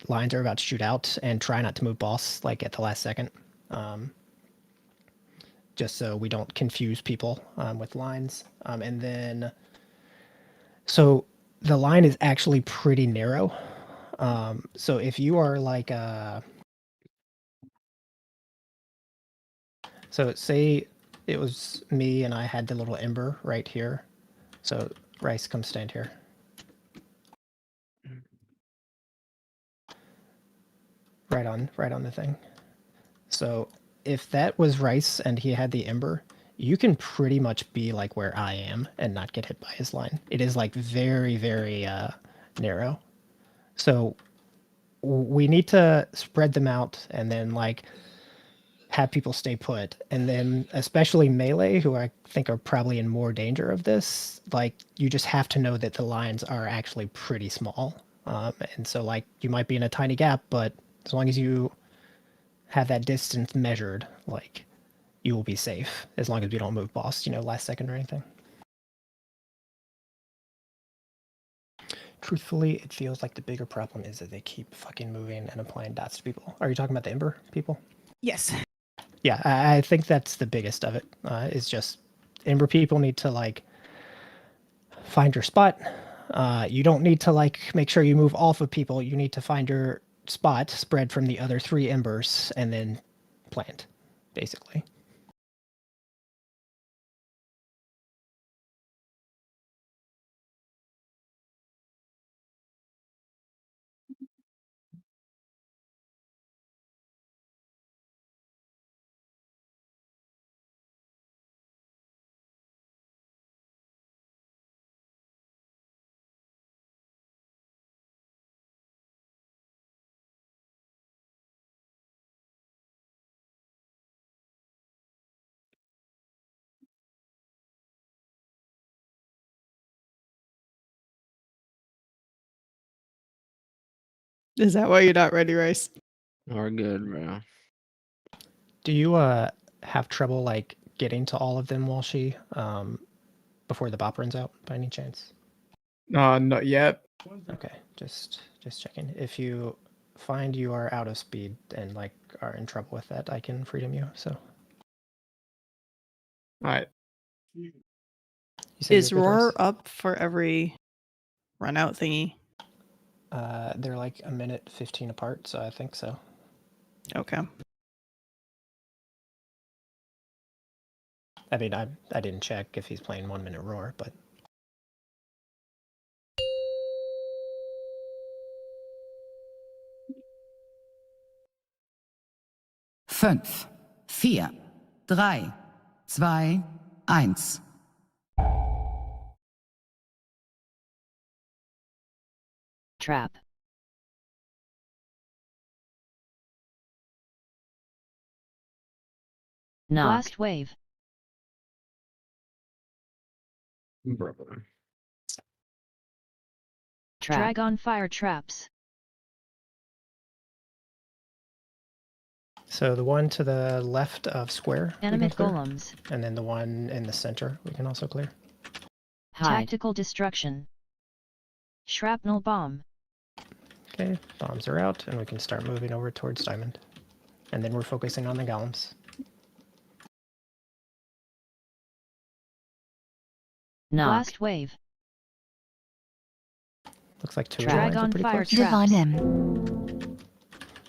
lines are about to shoot out and try not to move boss like at the last second. Just so we don't confuse people with lines. And then, so the line is actually pretty narrow. So if you are like so say it was me and I had the little ember right here. So Rice, come stand here. Right on the thing. So if that was Rice and he had the ember, you can pretty much be like where I am and not get hit by his line. It is like very, very narrow. So we need to spread them out and then like have people stay put. And then especially melee, who I think are probably in more danger of this, like you just have to know that the lines are actually pretty small. And so like you might be in a tiny gap, but as long as you have that distance measured, like you will be safe as long as you don't move boss, last second or anything. Truthfully, it feels like the bigger problem is that they keep fucking moving and applying dots to people. Are you talking about the Ember people? Yes. Yeah, I think that's the biggest of it. Is just Ember people need to like find your spot. You don't need to like make sure you move off of people. You need to find your spot, spread from the other 3 embers, and then plant, basically. Is that why you're not ready, Rice? We're good, bro. Do you have trouble like getting to all of them, Walshy, before the bop runs out by any chance? No, not yet. Okay, just checking. If you find you are out of speed and like are in trouble with that, I can freedom you. So Alright. Is Roar up for every run out thingy? They're like a minute 15 apart, so I think so. Okay. I mean, I didn't check if he's playing 1 minute Roar, but 5, 4, 3, 2, 1. Trap. Knock. Blast wave. Brother. Trap. Dragon fire traps. So the one to the left of square, we can Animate clear. golems. And then the one in the center, we can also clear. Tactical destruction. Shrapnel bomb. Okay, bombs are out, and we can start moving over towards diamond. And then we're focusing on the golems. Knock. Blast wave. Looks like two of the lines are Dragon pretty fire close. traps. You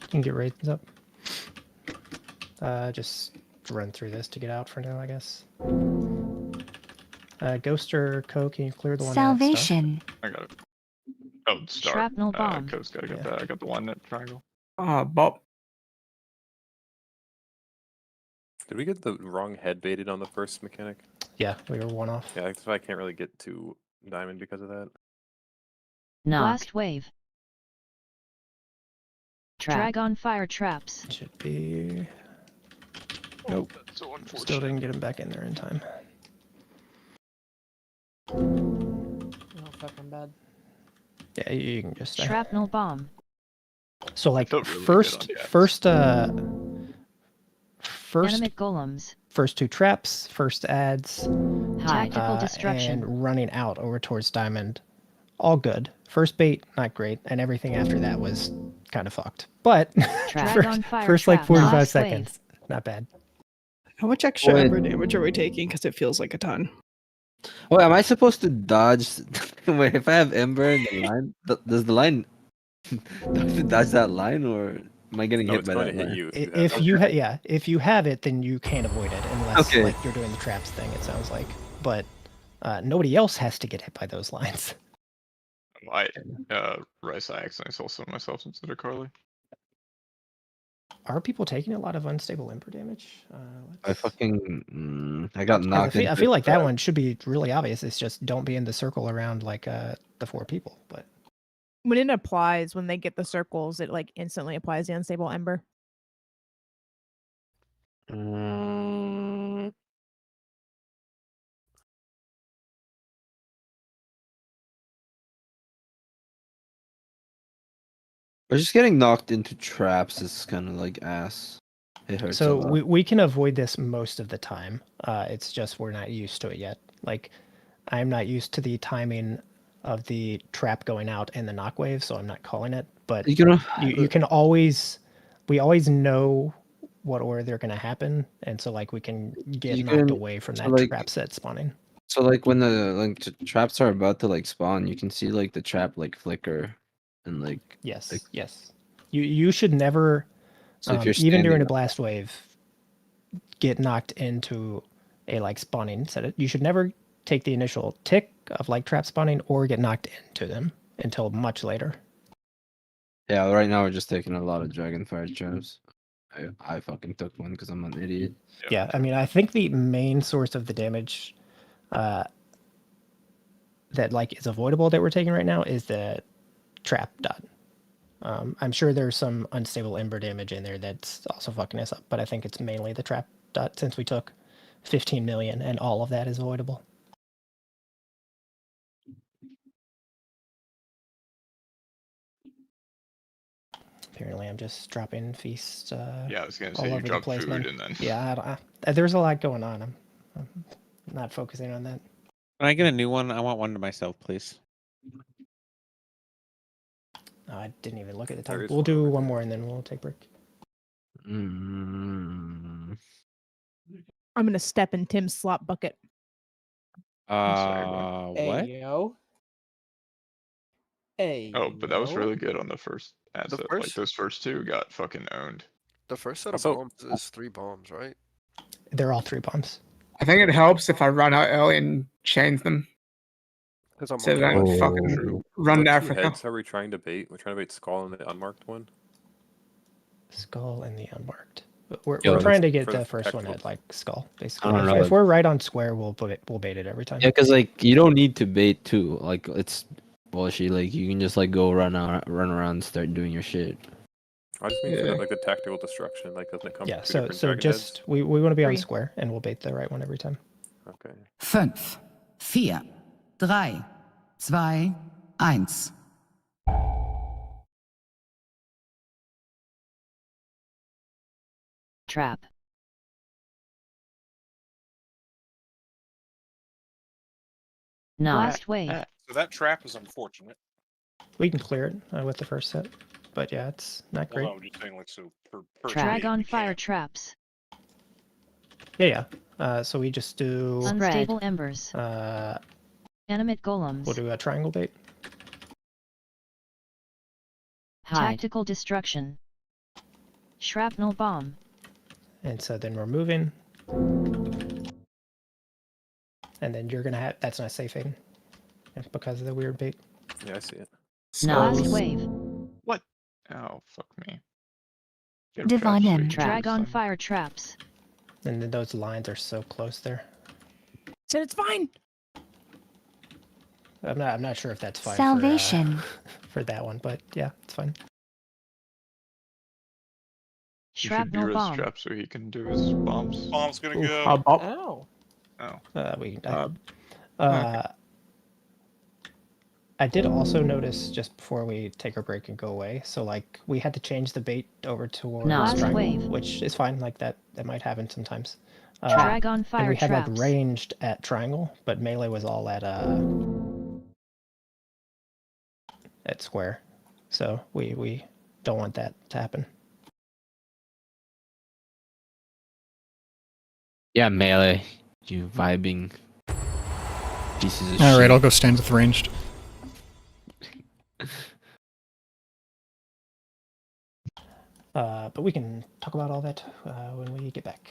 can get raisins up. Just run through this to get out for now, I guess. Ghost or Co, can you clear the one Salvation. I got it. Oh, star. Shrapnel bomb. Coast gotta get that. I got the one at triangle. Bob. Did we get the wrong head baited on the first mechanic? Yeah, we were one off. Yeah, that's why I can't really get to diamond because of that. Knock. Blast wave. Trap. Dragon fire traps. Should be... Nope. So unfortunate. Still didn't get him back in there in time. Oh, fucking bad. Yeah, you can just... Shrapnel bomb. So like felt really good first, on Jax. first Animate golems. first two traps, first adds, Tactical destruction. and running out over towards diamond, all good. First bait, not great, and everything after that was kind of fucked. But Dragon fire first like trap. 45 Blast seconds, not bad. How much extra Wait. ember damage are we taking? Because it feels like a ton. Wait, am I supposed to dodge? Wait, if I have Ember in the line, does the line do I have to dodge that line, or am I getting No, hit it's by going that to hit line? you. If you if you have it, then you can't avoid it unless Okay. like you're doing the traps thing. It sounds like, but nobody else has to get hit by those lines. Rice, I accidentally sold some myself instead of Carly. Are people taking a lot of unstable ember damage? I fucking I got 'Cause knocked. I into feel like that trap. one should be really obvious. It's just don't be in the circle around like the 4 people. But When it applies, when they get the circles, it like instantly applies the unstable ember. But just getting knocked into traps is kind of like ass. It hurts a so lot. we can avoid this most of the time. It's just we're not used to it yet. Like I'm not used to the timing of the trap going out and the knock wave, so I'm not calling it. But You know, you can always, we always know what order they're going to happen, and so like we can get You knocked can- away from so, that like- trap set spawning. So like when the traps are about to like spawn, you can see like the trap like flicker, and like Yes, like, yes. You should never, so if you're even during standing a up- blast wave, get knocked into a like spawning set. You should never take the initial tick of like trap spawning or get knocked into them until much later. Yeah, right now we're just taking a lot of dragonfire traps. I fucking took one because I'm an idiot. Yeah, I mean, I think the main source of the damage that like is avoidable that we're taking right now is the trap dot. I'm sure there's some unstable ember damage in there that's also fucking us up, but I think it's mainly the trap dot since we took 15 million and all of that is avoidable. Apparently, I'm just dropping feasts. Yeah, I was gonna all say you over the dropped place, food man. and then Yeah, there's a lot going on. I'm not focusing on that. When I get a new one, I want one to myself, please. I didn't even look at the There time. is We'll one do over one there. more and then we'll take break. Mm. I'm gonna step in Tim's slop bucket. What? Hey, yo. Hey. oh, but that was yo. really good on the first asset. Like first- those first two got fucking owned. The first set of Also- bombs is 3 bombs, right? They're all 3 bombs. I think it helps if I run out early and change them. Because I'm So on then the Oh. fucking run What to 2 Africa. heads are we trying to bait? We're trying to bait Skull and the unmarked one. Skull and the unmarked. We're Yo, trying to get for the the first one tactical- at like skull, I basically. don't know. If we're right on square, we'll bait it every time. Yeah, because like you don't need to bait too. Like it's bullshit. Like you can just like go run around, and start doing your shit. I just mean for Yeah. the, like the tactical destruction. Like doesn't it come Yeah. from two So different so dragon just heads? we want to be on 3. square, and we'll bait the right one every time. Okay. 5, 4, 3, 2, 1. Trap. Not. Last wave. So that trap is unfortunate. We can clear it with the first set, but yeah, it's not Well, great. no, I'm just saying, like, so per Drag game, on we fire can't. traps. Yeah. So we just do Unstable embers. we'll Animate golems. do a triangle bait. Tactical destruction. Shrapnel bomb. And so then we're moving. And then you're gonna have that's not safe, Aiden. Because of the weird bait. Yeah, I see it. Last wave. What? Oh, fuck me. Divine end. Drag on fire traps. And then those lines are so close there. Said it's fine. I'm not sure if that's fine Salvation. for that one, but yeah, it's fine. You should Shrapnel be bomb. trap so he can do his bombs. Bomb's gonna Ooh, go. Oh. Oh. I did also notice just before we take our break and go away. So like we had to change the bait over towards Last triangle, wave. which is fine. Like that might happen sometimes. Drag on and fire we had traps. like ranged at triangle, but melee was all at square. So we don't want that to happen. Yeah, melee. You vibing pieces of All shit. right, I'll go stand with ranged. But we can talk about all that when we get back.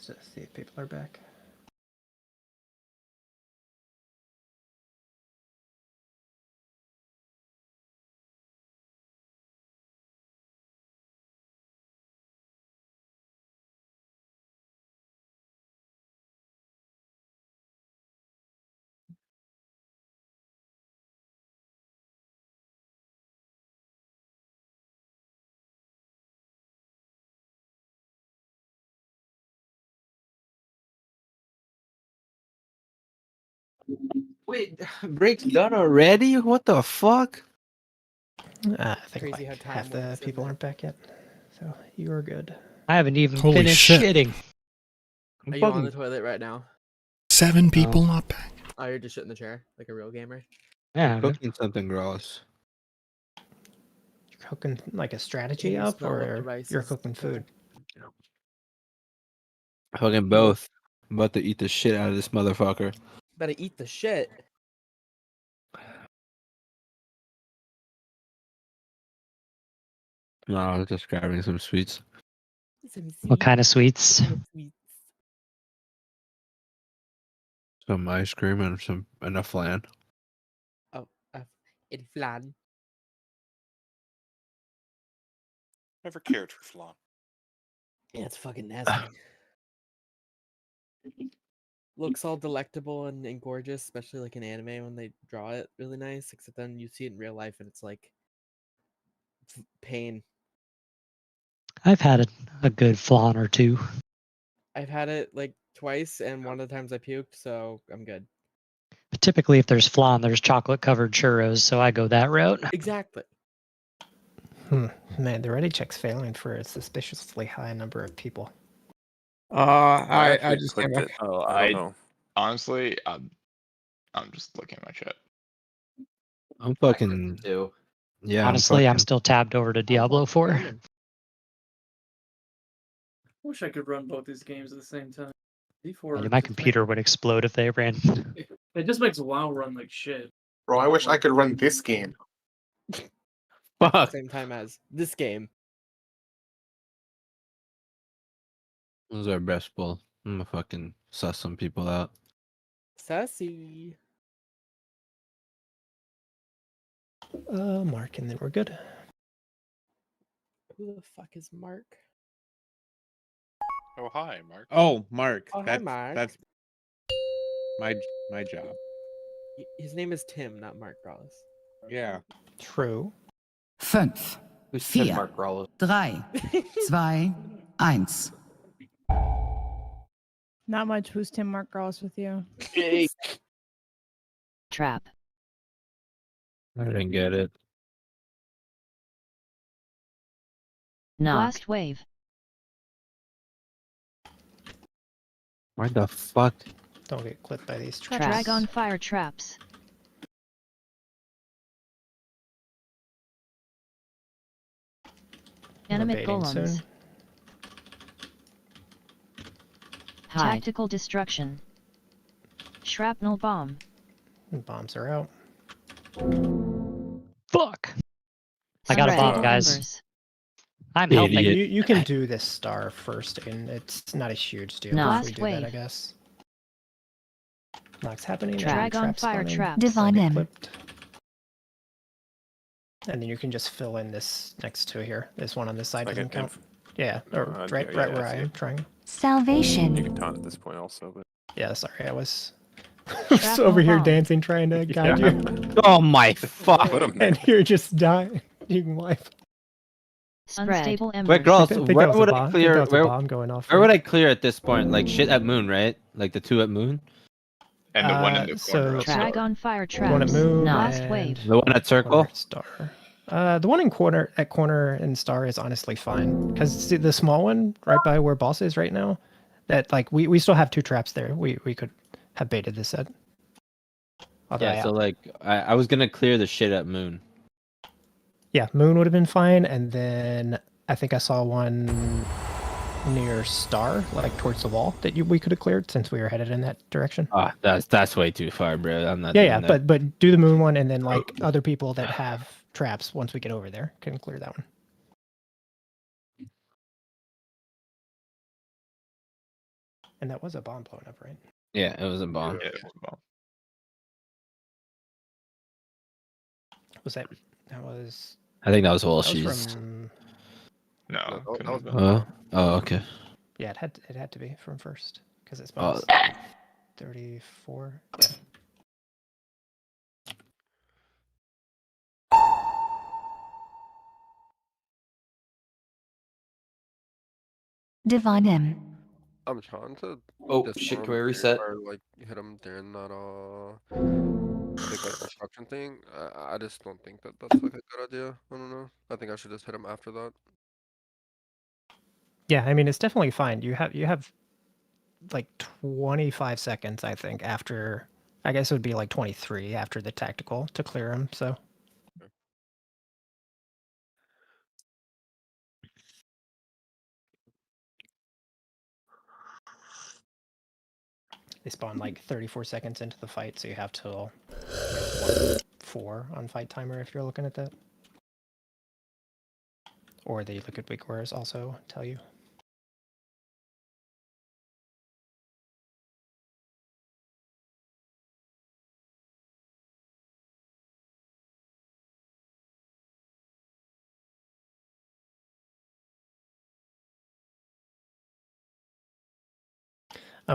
Just see if people are back. Wait, break's done already? What the fuck? I think Crazy how like time half the works, people isn't it? aren't back yet. So you are good. I haven't even Holy finished shit. shitting. Are you on the toilet right now? 7 people not back. Oh, you're just sitting in the chair like a real gamer. Yeah, man. Cooking something gross. You're cooking like a strategy Can you up, smell what the or rice you're is cooking food? Fucking both. I'm about to eat the shit out of this motherfucker. Better eat the shit. No, I was just grabbing some sweets. What kind of sweets? Some ice cream and a flan. Oh, in flan. Never cared for flan. Yeah, it's fucking nasty. Looks all delectable and gorgeous, especially like in anime when they draw it really nice. Except then you see it in real life and it's like pain. I've had a good flan or two. I've had it like twice, and one of the times I puked, so I'm good. But typically, if there's flan, there's chocolate covered churros, so I go that route. Exactly. Man, the ready check's failing for a suspiciously high number of people. I actually just came clicked back. it. Oh, I don't know. honestly, I'm just looking at my chat. I'm fucking. Too. Yeah, Honestly, I'm fucking. still tabbed over to Diablo 4. Wish I could run both these games at the same time. D4. My computer would explode if they ran. It just makes WoW run like shit. Bro, I wish I could run this game. At the Fuck. same time as this game. This is our best pull. I'm gonna fucking suss some people out. Sassy. Mark, and then we're good. Who the fuck is Mark? Oh, hi, Mark. Oh, Mark. Oh, hi, That's Mark. that's my job. His name is Tim, not Mark Brawlis. Yeah. True. 5, Who's Tim 4, Mark Rollo? 3, 2, 1. Not much. Who's Tim Mark Girls with you? Trap. I didn't get it. Knock. Blast wave. Why the fuck? Don't get clipped by these traps. Dragon fire traps. Animate baiting golems. soon. Tactical destruction. Shrapnel bomb. And bombs are out. Fuck! I got a Spread bomb, guys. embers. I'm You, helping. you can do this star first, and it's not a huge deal if we Blast do that, I wave. guess. Knock's happening. Dragon Traps fire spawning, traps. Divine get M. clipped. And then you can just fill in this next to here. This one on this side Like doesn't an count. Yeah, or right, yeah, right where I I see am it. trying. You Salvation. can taunt at this point also, but Yeah, sorry, I was Shrapnel over here bomb. dancing trying to guide Yeah. you, Oh my fuck! put him there. and you're just dying. You can wipe. Unstable embers. Wait, girls, I think where that was would a I bomb. clear? That was a bomb going off. Where would I clear at this point? Like shit at moon, right? Like the 2 at moon. And the one in the So- corner. Star. Dragon fire traps. One at moon. Blast and wave. The one at circle. corner at star. The one in corner and star is honestly fine because the small one right by where boss is right now, that like we still have 2 traps there. We could have baited this set. Although Yeah, so like I was gonna clear the shit at moon. yeah, moon would have been fine, and then I think I saw one near star, like towards the wall, that we could have cleared since we were headed in that direction. Ah, that's way too far, bro. I'm not. Yeah, doing that. but do the moon one, and then like other people that have traps once we get over there can clear that one. And that was a bomb blown up, right? Yeah, it was a bomb. Yeah, it was a bomb. Was that? That was. I think that was That was Walshi's. from. No, that couldn't was have been. Oh, okay. Yeah, it had to be from first because it Oh. spawns 34. Yeah. Divine M. I'm trying to. Oh shit! Can we reset? Or like hit him during that big like destruction thing. I just don't think that that's like a good idea. I don't know. I think I should just hit him after that. Yeah, I mean it's definitely fine. You have like 25 seconds, I think, after. I guess it would be like 23 after the tactical to clear him. So. They spawn like 34 seconds into the fight, so you have till 4 on fight timer if you're looking at that. Or the liquid weak wares also tell you.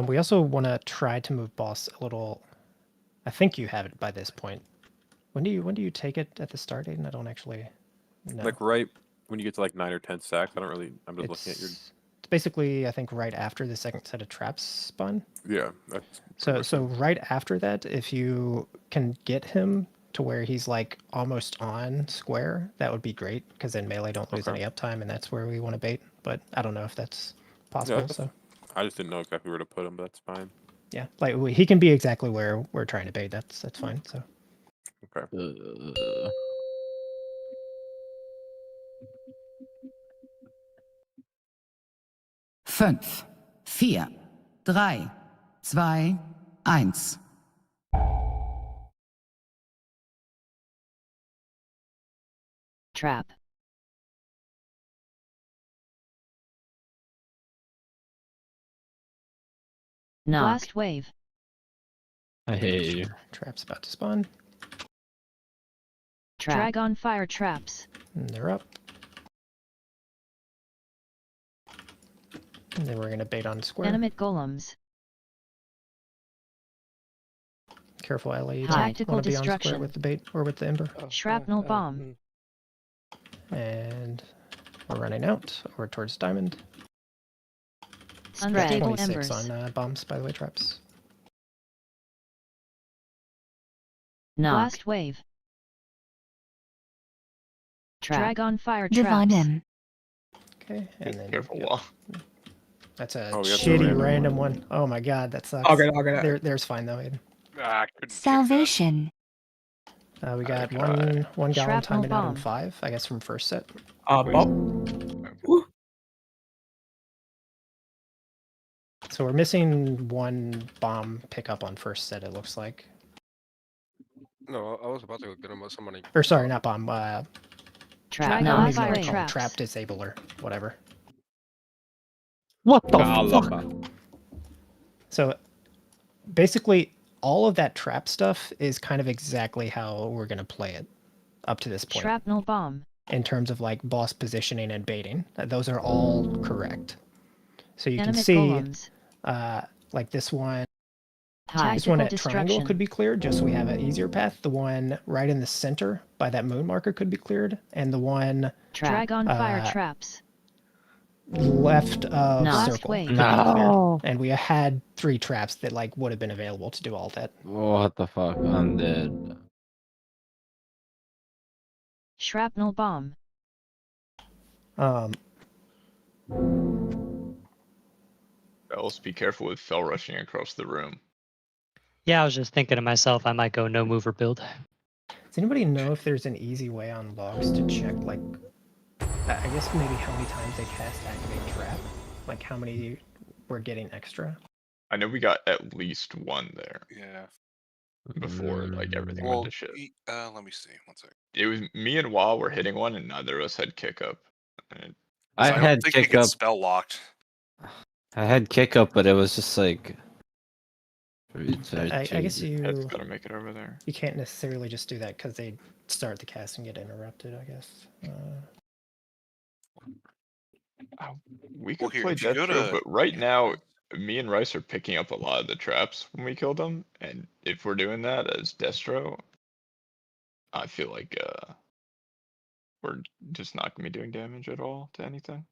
We also want to try to move boss a little. I think you have it by this point. When do you take it at the start, Aiden? I don't actually know. Like right when you get to like 9 or 10 stacks. I don't really. I'm just looking at your. It's basically, I think, right after the second set of traps spawn. Yeah. That's so right after that, if you can get him to where he's like almost on square, that would be great because then melee don't lose any uptime, and that's where we want to bait. But I don't know if that's possible. Yeah, so I just didn't know exactly where to put him, but that's fine. yeah, like he can be exactly where we're trying to bait. That's fine. So okay. 5, 4, 3, 2, 1. Trap. Knock. Blast wave. I hate you. Trap's about to spawn. Drag on fire traps. And they're up. And then we're gonna bait on square. Animate golems. Careful, Ellie. You Tactical want to be on square destruction. with the bait or with the ember. Shrapnel bomb. And we're running out over towards diamond. Unstable 26 embers. on bombs, by the way, traps. Knock. Blast wave. Drag on fire Divine traps. M. Okay, and then Careful wall. that's a Oh, we got the shitty random random one. Oh my god, that sucks. I'll get it. There's fine though, Aiden. I couldn't Salvation. We got Okay. one gallon Shrapnel timing out in bomb. 5, I guess, from first set. So we're missing one bomb pickup on first set, it looks like. No, I was about to go get him with somebody. Or sorry, not bomb. Drag I don't on even know what fire it's called. traps. Trap disabler, whatever. What the Galaba. fuck? So basically, all of that trap stuff is kind of exactly how we're going to play it up to this point. Shrapnel bomb. In terms of like boss positioning and baiting. Those are all correct. So you can Animate see, golems. like this one. This Tactical one at triangle destruction. could be cleared, just so we have an easier path. The one right in the center by that moon marker could be cleared, and the one Drag on fire traps. left of Blast circle wave. could be cleared. And we had 3 traps that like would have been available to do all that. What the fuck? I'm dead. Shrapnel bomb. Else be careful with fell rushing across the room. Yeah, I was just thinking to myself, I might go no mover build. Does anybody know if there's an easy way on logs to check, like, I guess maybe how many times they cast activate trap? Like how many we're getting extra? I know we got at least one there Yeah. before like everything Well, went to shit. let me see. One second. It was me and Wah were hitting one, and neither of us had kick up. And I don't had think they kick get up. spell locked. I had kick up, but it was just like. I guess you gotta make it over there. you can't necessarily just do that because they start the cast and get interrupted. I guess. We Well, could here, play if you go Destro, to- but right now, me and Rice are picking up a lot of the traps when we kill them, and if we're doing that as Destro, I feel like we're just not gonna be doing damage at all to anything.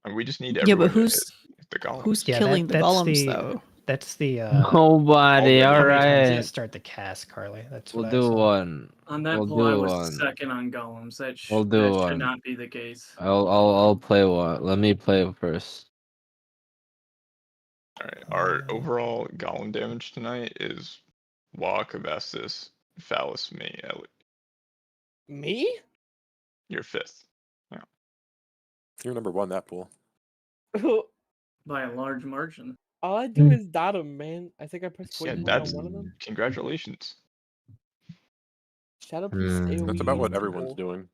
And we just need Yeah, everyone but who's to hit the golems. who's Yeah, killing the that's golems the though? that's the Nobody. how All many times you right. start the cast, Carly. That's We'll what I do saw. one. On that We'll poll, I do was one. second on golems. We'll do That one. should not be the case. I'll play one. Let me play first. Alright, our overall golem damage tonight is Wa, Cavestis, Phallus, me, Ellie. Me? You're 5th. Yeah. You're number 1 that pool. By a large margin. All I do is dot them, man. I think I pressed Yeah, 41 that's on one of them. congratulations. Shadow Priest AoE. That's about what is everyone's cool. doing.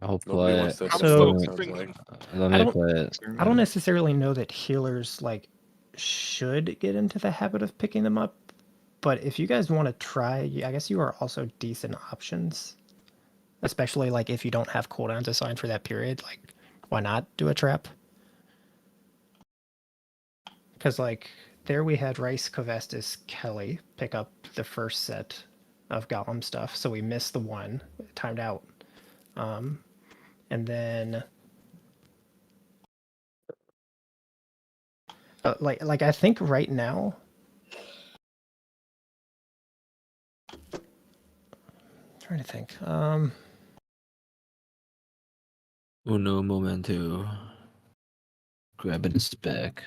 I'll Nobody play wants it. to So- it sounds like. Let I me don't- play it. I don't necessarily know that healers like should get into the habit of picking them up, but if you guys want to try, I guess you are also decent options. Especially like if you don't have cooldowns assigned for that period, like why not do a trap? Because like there we had Rice, Covestis, Kelly pick up the first set of Golem stuff, so we missed the one, timed out, and then like I think right now. Trying to think. Uno momento. Grabbing his back.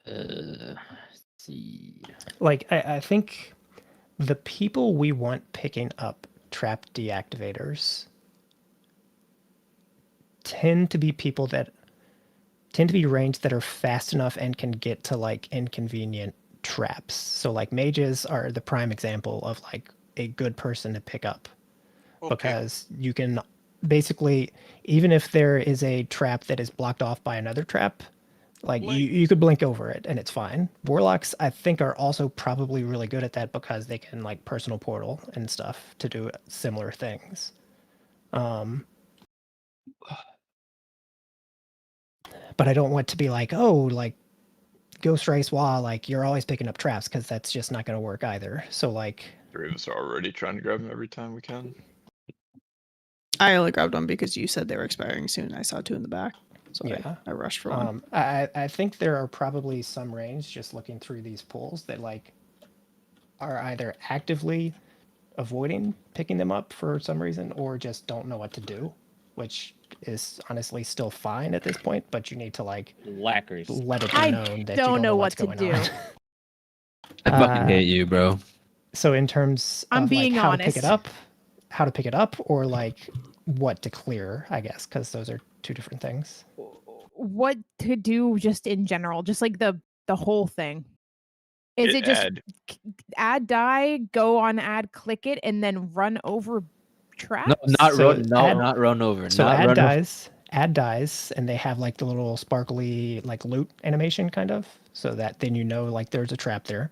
Let's see. Like I think the people we want picking up trap deactivators tend to be people that tend to be ranged that are fast enough and can get to like inconvenient traps. So like mages are the prime example of like a good person to pick up. Okay. Because you can basically, even if there is a trap that is blocked off by another trap, like you could blink over it and it's fine. Warlocks, I think, are also probably really good at that because they can like personal portal and stuff to do similar things. But I don't want to be like, oh, like Ghost Race Wah, like you're always picking up traps because that's just not going to work either. So like, 3 of us are already trying to grab them every time we can. I only grabbed them because you said they were expiring soon. I saw 2 in the back, so yeah, I rushed for one. I think there are probably some range just looking through these pools that like are either actively avoiding picking them up for some reason or just don't know what to do, which is honestly still fine at this point, but you need to like Lackers. let it be I known that you don't know what's what to going on. do. I fucking hate you, bro. So in terms I'm of being like how honest. to pick it up or like what to clear, I guess, because those are two different things. What to do just in general, just like the whole thing. Is it just add die, go on add, click it, and then run over traps? No, not So run. No, add- not run over. So not add run dies, and they have like the little sparkly like loot animation kind of, so that then you know like there's a trap there.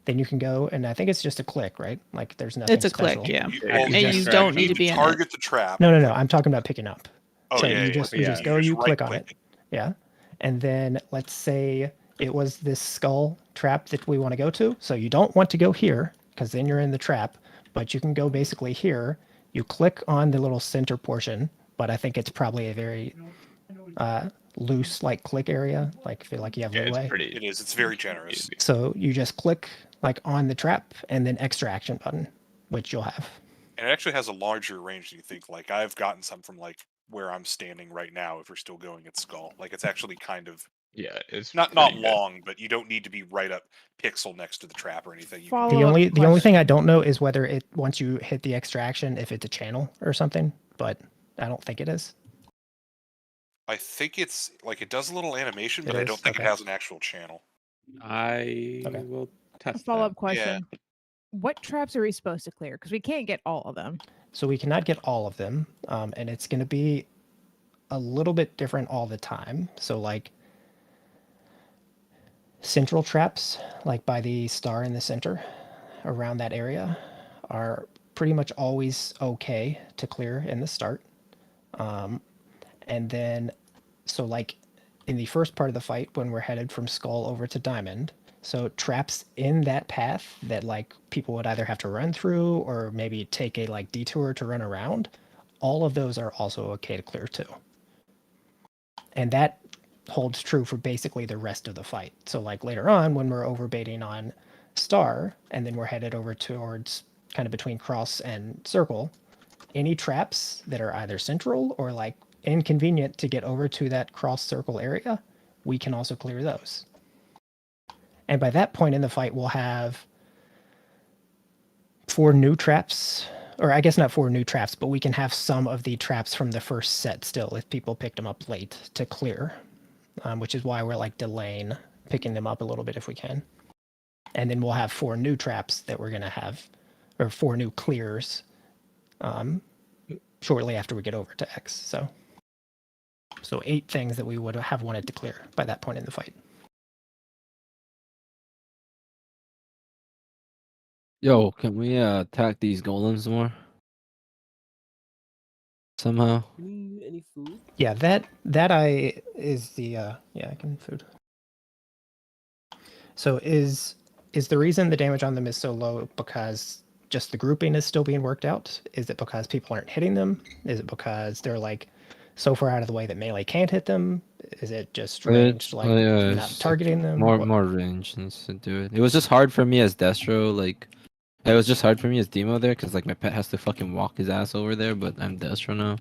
Then you can go, and I think it's just a click, right? Like there's nothing. It's a special. click, yeah. Well, And you don't need to be in it. target the trap. No. I'm talking about picking up. Oh, so yeah, you yeah, just yeah. you just Yeah. go, You just you click on right-click it. Yeah. And then let's say it was this skull trap that we want to go to. So you don't want to go here because then you're in the trap, but you can go basically here. You click on the little center portion, but I think it's probably a very loose like click area. Like feel like you have leeway. It is. It's very generous. So you just click like on the trap and then extra action button, which you'll have. And it actually has a larger range than you think. Like I've gotten some from like where I'm standing right now. If we're still going at skull, like it's actually kind of it's not pretty good. long, but you don't need to be right up pixel next to the trap or anything. You can The only thing I don't know is whether it once you hit the extraction if it's a channel or something, but I don't think it is. I think it's like it does a little animation, It but I is? don't think Okay. it has an actual channel. I will A test follow-up that. question. What traps are we supposed to clear? Because we can't get all of them. So we cannot get all of them, and it's going to be a little bit different all the time. So like central traps, like by the star in the center, around that area, are pretty much always okay to clear in the start. And then, so like in the first part of the fight, when we're headed from Skull over to Diamond, so traps in that path that like people would either have to run through or maybe take a like detour to run around, all of those are also okay to clear too. And that holds true for basically the rest of the fight. So like later on when we're overbaiting on Star and then we're headed over towards kind of between Cross and Circle, any traps that are either central or like inconvenient to get over to that Cross Circle area, we can also clear those. And by that point in the fight, we'll have 4 new traps, or I guess not 4 new traps, but we can have some of the traps from the first set still if people picked them up late to clear, which is why we're like delaying picking them up a little bit if we can. And then we'll have 4 new traps that we're going to have, or 4 new clears shortly after we get over to X. So 8 things that we would have wanted to clear by that point in the fight. Yo, can we attack these golems more? Somehow. Any food? Yeah, that is the yeah, I can food. So is the reason the damage on them is so low because just the grouping is still being worked out? Is it because people aren't hitting them? Is it because they're like so far out of the way that melee can't hit them? Is it just ranged, like not targeting them? More range needs to do it. It was just hard for me as Destro, like it was just hard for me as Demo there because like my pet has to fucking walk his ass over there, but I'm Destro now.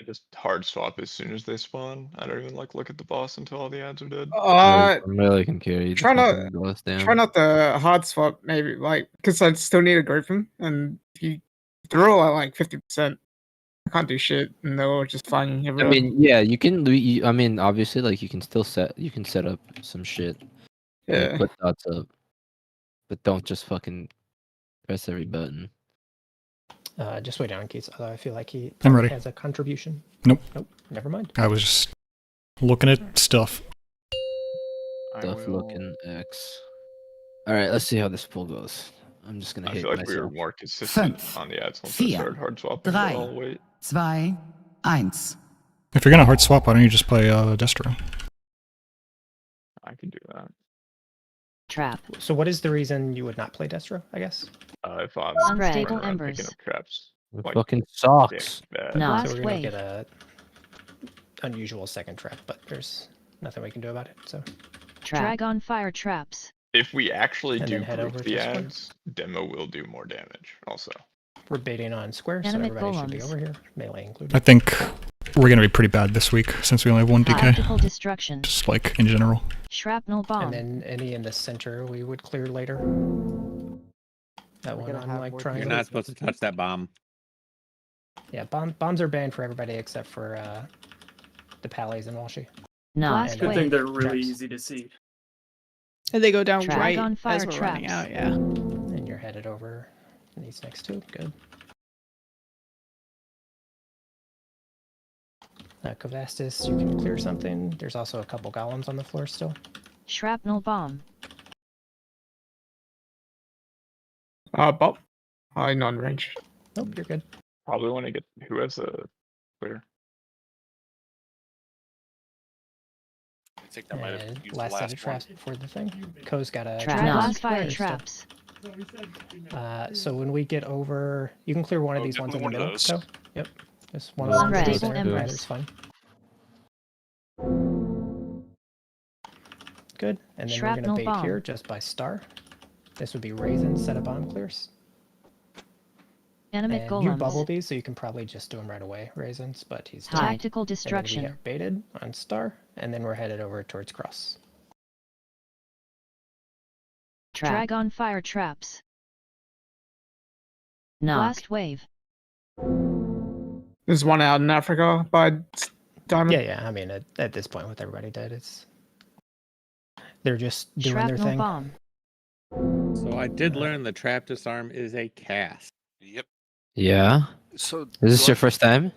I just hard swap as soon as they spawn. I don't even like look at the boss until all the ads are dead. I really can carry the Try fucking not boss down. try not the hard swap maybe, like because I still need to group him, and they're all at like 50%. I can't do shit, and they're all just flying I everywhere. mean, yeah, you can. I mean, obviously, like you can still set up some shit. Yeah. And put dots up, but don't just fucking press every button. Just wait on Keith, although I feel like he I'm ready. has a contribution. Nope. Nope, never mind. I was just looking at stuff. Stuff looking X. All right, let's see how this pull goes. I'm just gonna I hit feel like myself. we were more consistent on the ads once I started hard swapping. But I'll wait. 2, 1. If you're gonna hard swap, why don't you just play Destro? I can do that. Trap. So what is the reason you would not play Destro, I guess? If I'm Unstable running around embers. picking up traps. It Like, fucking sucks. bad. So Last we're gonna wave. get a unusual second trap, but there's nothing we can do about it. So Dragon fire traps. If we actually And do then head group over the to square. ads, demo will do more damage. Also, we're baiting on square, so Animate everybody should be golems. over here, melee included. I think we're gonna be pretty bad this week since we only have 1 Tactical DK. destruction. Just like in general. Shrapnel bomb. And then any in the center we would clear later. That We're one gonna on have like more triangle. You're not supposed to touch that bomb. Yeah, bombs are banned for everybody except for the Pallies and Walshy. Not. And, Good thing they're really traps. easy to see. And they go down Drag right on fire as we're running traps. out, yeah. And you're headed over these next 2. Good. Kovastis, you can clear something. There's also a couple golems on the floor still. Shrapnel bomb. Bob. Non-range. Nope, you're good. probably want to get who has a clear. I think that might have And used the last set last of traps before the thing. Ko's got a Dragon fire still. traps. So when we get over, you can clear one of Oh, these ones in the definitely one middle. of those. Ko. Yep. Just one of the ones Unstable there. embers. There's fine. Good. And then we're Shrapnel gonna bait bomb. here just by star. This would be Raisin set of bomb clears. Animate And you golems. Bumblebee, so you can probably just do him right away, Raisins, but he's dead. Tactical And then destruction. we get baited on star, and then we're headed over towards cross. Dragon fire traps. Knock. Blast wave. There's one out in Africa by Diamond. Yeah. I mean, at this point, with everybody dead, they're just doing their Shrapnel thing. bomb. So I did learn the trap disarm is a cast. Yep. Yeah. So Is this your first time?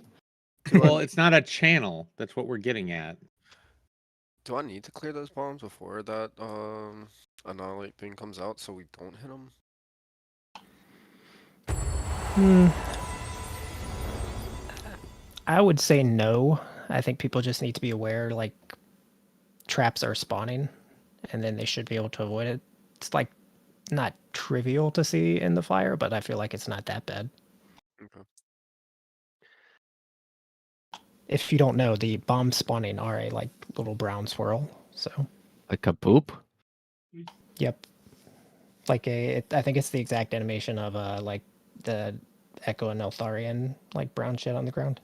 Well, it's not a channel. That's what we're getting at. Do I need to clear those bombs before that annihilate thing comes out so we don't hit them? I would say no. I think people just need to be aware, like, traps are spawning, and then they should be able to avoid it. It's, like, not trivial to see in the fire, but I feel like it's not that bad. Okay. If you don't know, the bombs spawning are a, like, little brown swirl, so... Like a poop? Yep. Like I think it's the exact animation of, like, the Echo and Eltharion, like, brown shit on the ground.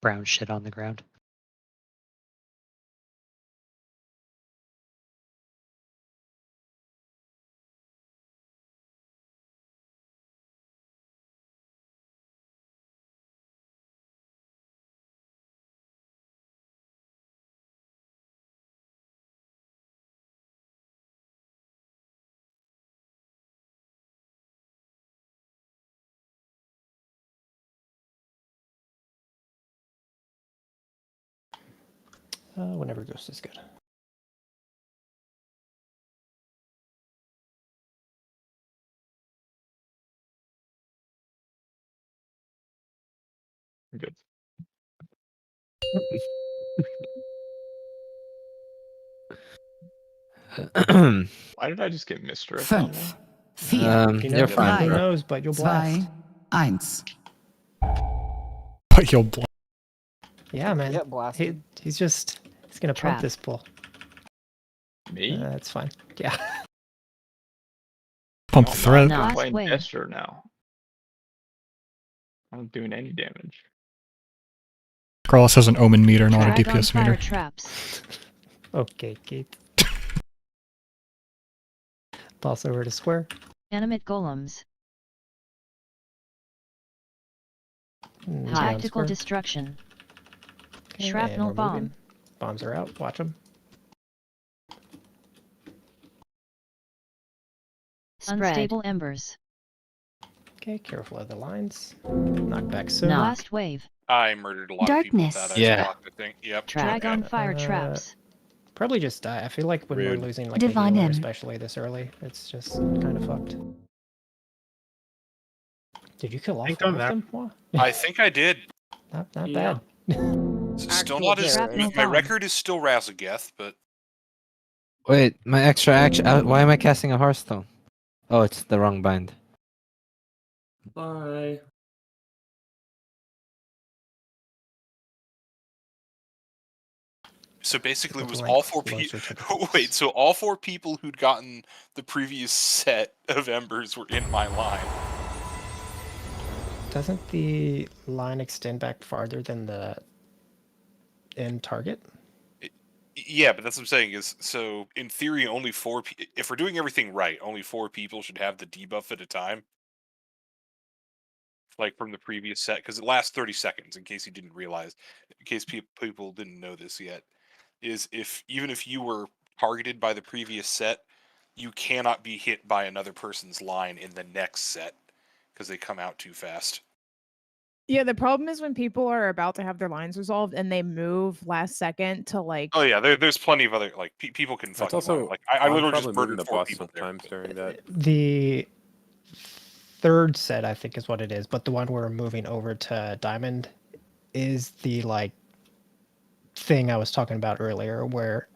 Brown shit on the ground. Whenever Ghost is good. Good. Why did I just get misdirect on me? 5, 4, You're fine, 3, bro. Who knows, but you'll blast. 2, 1. But you'll bl- Yeah, man. Get blasted. He's gonna Trap. pump this pull. Me? That's fine. Yeah. pump the thread. No. I'm Last playing wave. Esther now. I'm not doing any damage. Carlos has an omen meter, not a Drag on DPS fire meter. traps. Okay, Keith. Toss over to square. Animate golems. Down Tactical square. destruction. Okay, and Shrapnel we're bomb. moving. Bombs are out. Watch them. Unstable embers. Okay, careful of the lines. Knock back soon. Last wave. I murdered a lot of people with Darkness. that. I Yeah. blocked the thing. Yep. Drag okay. on fire traps. Probably just die. I feel like when we're Rude. losing like Divine a healer, in. especially this early, it's just kind of fucked. Did you kill off Think all on of that. them? What? I think I did. Not Yeah. bad. Still Actual not as Shrapnel my bomb. record is still Razageth, but Wait, my extra action. Why am I casting a Hearthstone? Oh, it's the wrong bind. Bye. so basically it Looks was like all four closer people. to the Wait, so all four people who'd gotten the previous set of embers were in my line. Doesn't the line extend back farther than the end target? Yeah, but that's what I'm saying is, so in theory, only four. If we're doing everything right, only 4 people should have the debuff at a time. Like from the previous set, because it lasts 30 seconds. In case you didn't realize, in case people didn't know this yet, is even if you were targeted by the previous set, you cannot be hit by another person's line in the next set because they come out too fast. Yeah, the problem is when people are about to have their lines resolved and they move last second to like. Oh yeah, there's plenty of other like people can That's fucking also line. Like I I'm literally probably just moving murdered the 4 boss people there. sometimes during that. The third set, I think, is what it is, but the one we're moving over to Diamond is the like thing I was talking about earlier, where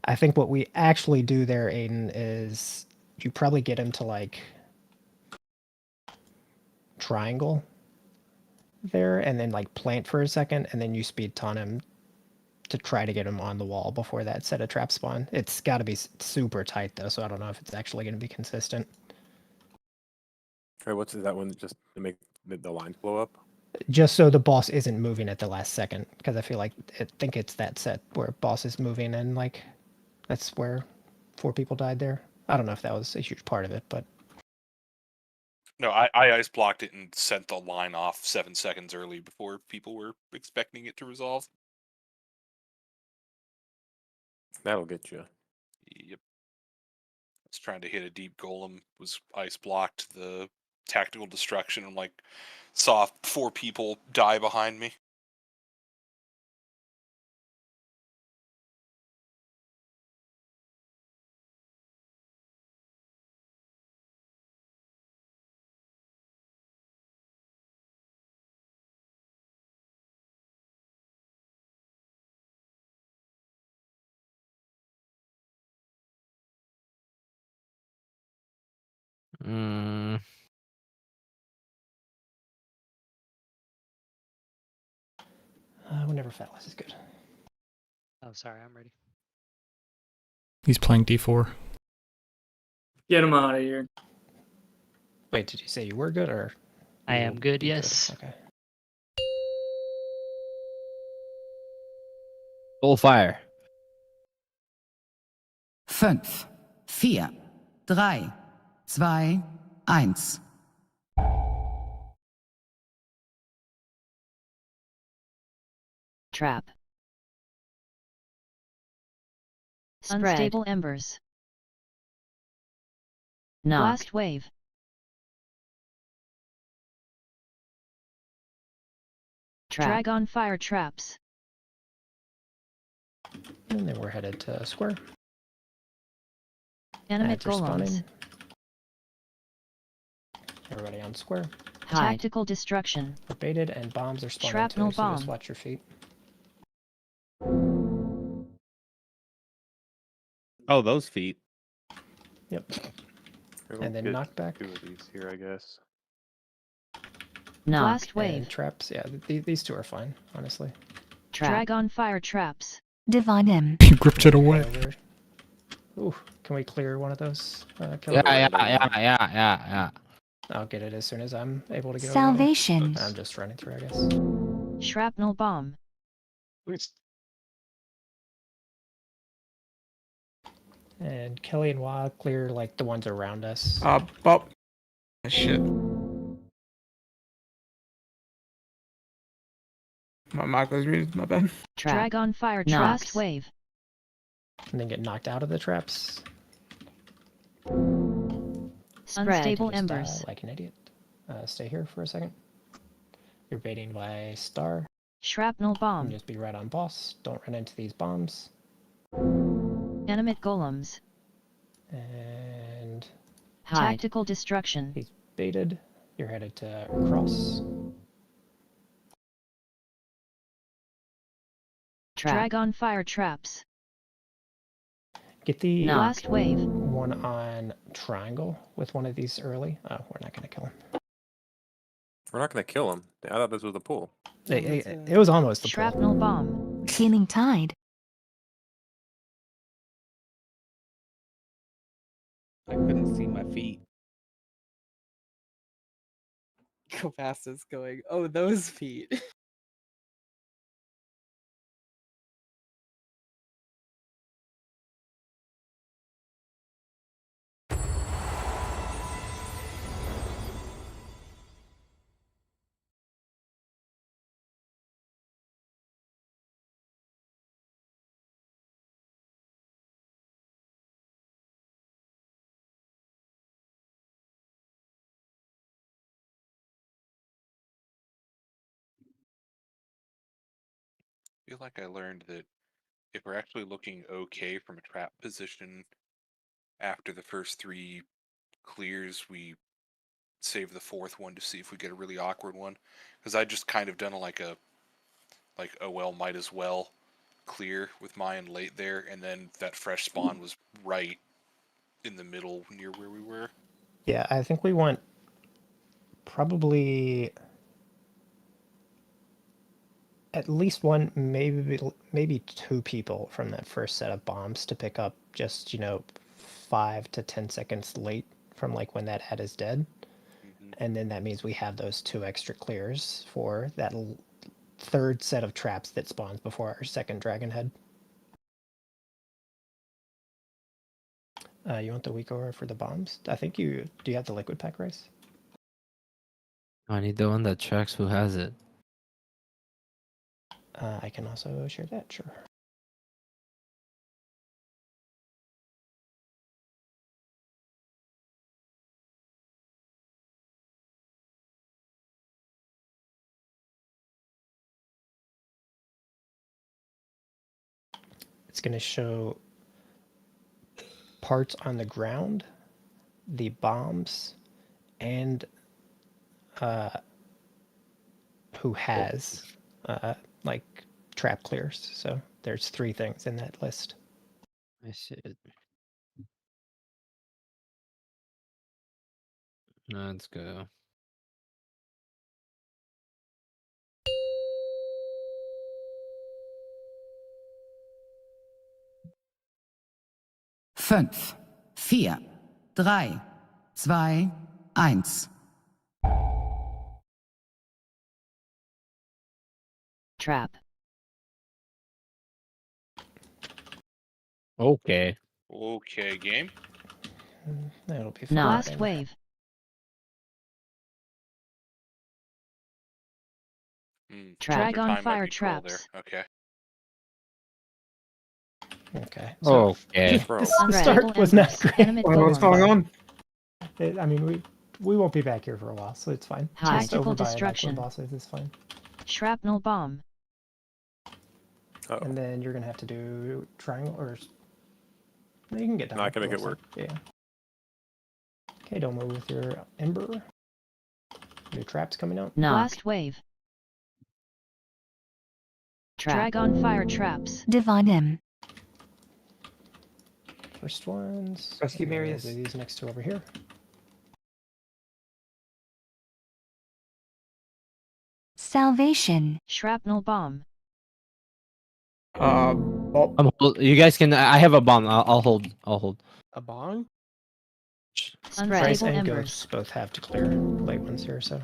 I think what we actually do there, Aiden, is you probably get him to like triangle there and then like plant for a second, and then you speed taunt him to try to get him on the wall before that set of traps spawn. It's got to be super tight though, so I don't know if it's actually going to be consistent. Or what's that one just to make the lines blow up? Just so the boss isn't moving at the last second, because I feel like I think it's that set where boss is moving and like that's where 4 people died there. I don't know if that was a huge part of it, but No, I ice blocked it and sent the line off 7 seconds early before people were expecting it to resolve. That'll get you. Yep. I was trying to hit a deep golem, was ice blocked the tactical destruction, and like saw 4 people die behind me. whenever Fatless is good. Oh, sorry, I'm ready. He's playing D4. Get him out of here. Wait, did you say you were good or? I you am will good, be yes. Okay. Full fire. 5, 4, 3, 2, 1. Trap. Spread. Unstable embers. Knock. Blast wave. Trap. Drag on fire traps. And then we're headed to square. Animate Ads are golems. spawning. Everybody on square. Tactical destruction. We're baited and bombs are spawning Shrapnel too, so just bomb. watch your feet. Oh, those feet. Yep. We'll And then get knockback. 2 of these here, I guess. Knock. Blast wave. And traps. Yeah, these 2 are fine, honestly. Trap. Drag on fire traps. Divine M. He gripped it away. Ooh, can we clear one of those? Yeah. I'll get it as soon as I'm able to get Salvation. over. I'm just running through, I guess. Shrapnel bomb. Please. And Kelly and Wa clear like the ones around us. Bop. Shit. My mic was muted, my bad. Trap. Drag on fire traps. Wave. And then get knocked out of the traps. Spread. Unstable embers. Like an idiot. Stay here for a second. You're baiting by star. Shrapnel bomb. And just be right on boss. Don't run into these bombs. Animate golems. And tactical destruction. He's baited. You're headed to cross. Trap. Drag on fire traps. Get the blast wave. One on triangle with one of these early. Oh, we're not gonna kill him. We're not gonna kill him. I thought this was the pool. It was almost the shrapnel pool. Bomb. Healing tide. I couldn't see my feet. Go past us going, oh, those feet. I feel like I learned that if we're actually looking okay from a trap position after the first 3 clears, we save the 4th one to see if we get a really awkward one. Because I just kind of done oh well, might as well clear with Mayan late there, and then that fresh spawn was right in the middle near where we were. Yeah, I think we want probably at least one, maybe 2 people from that first set of bombs to pick up just, 5 to 10 seconds late from like when that head is dead. And then that means we have those 2 extra clears for that 3rd set of traps that spawns before our 2nd dragon head. You want the weak aura for the bombs? I think you do. You have the liquid pack race? I need the one that tracks who has it. I can also share that. Sure. It's going to show parts on the ground, the bombs, and who has like trap clears. So there's 3 things in that list. I see it. Let's go. Fünf, vier, drei, zwei, eins. Trap. Okay. Okay, game. That'll be No. fine. Last wave. Drag on fire traps. Okay. Okay. Okay. The start was not great. What's going on? I mean, we won't be back here for a while, so it's fine. Just Tactical over by destruction. bosses is fine. Shrapnel bomb. And then you're gonna have to do triangle or. No, you can get down. No, I can make it looks work. like. Yeah. Okay, don't move with your ember. New traps coming out. No. Last wave. Drag on fire traps. Divine M. First ones. Rescue and then Marius. we'll do these next two over here. Salvation. Shrapnel bomb. You guys can. I have a bomb. I'll hold. I'll hold. A bong? Price Unstable and embers. Ghosts both have to clear late ones here, so.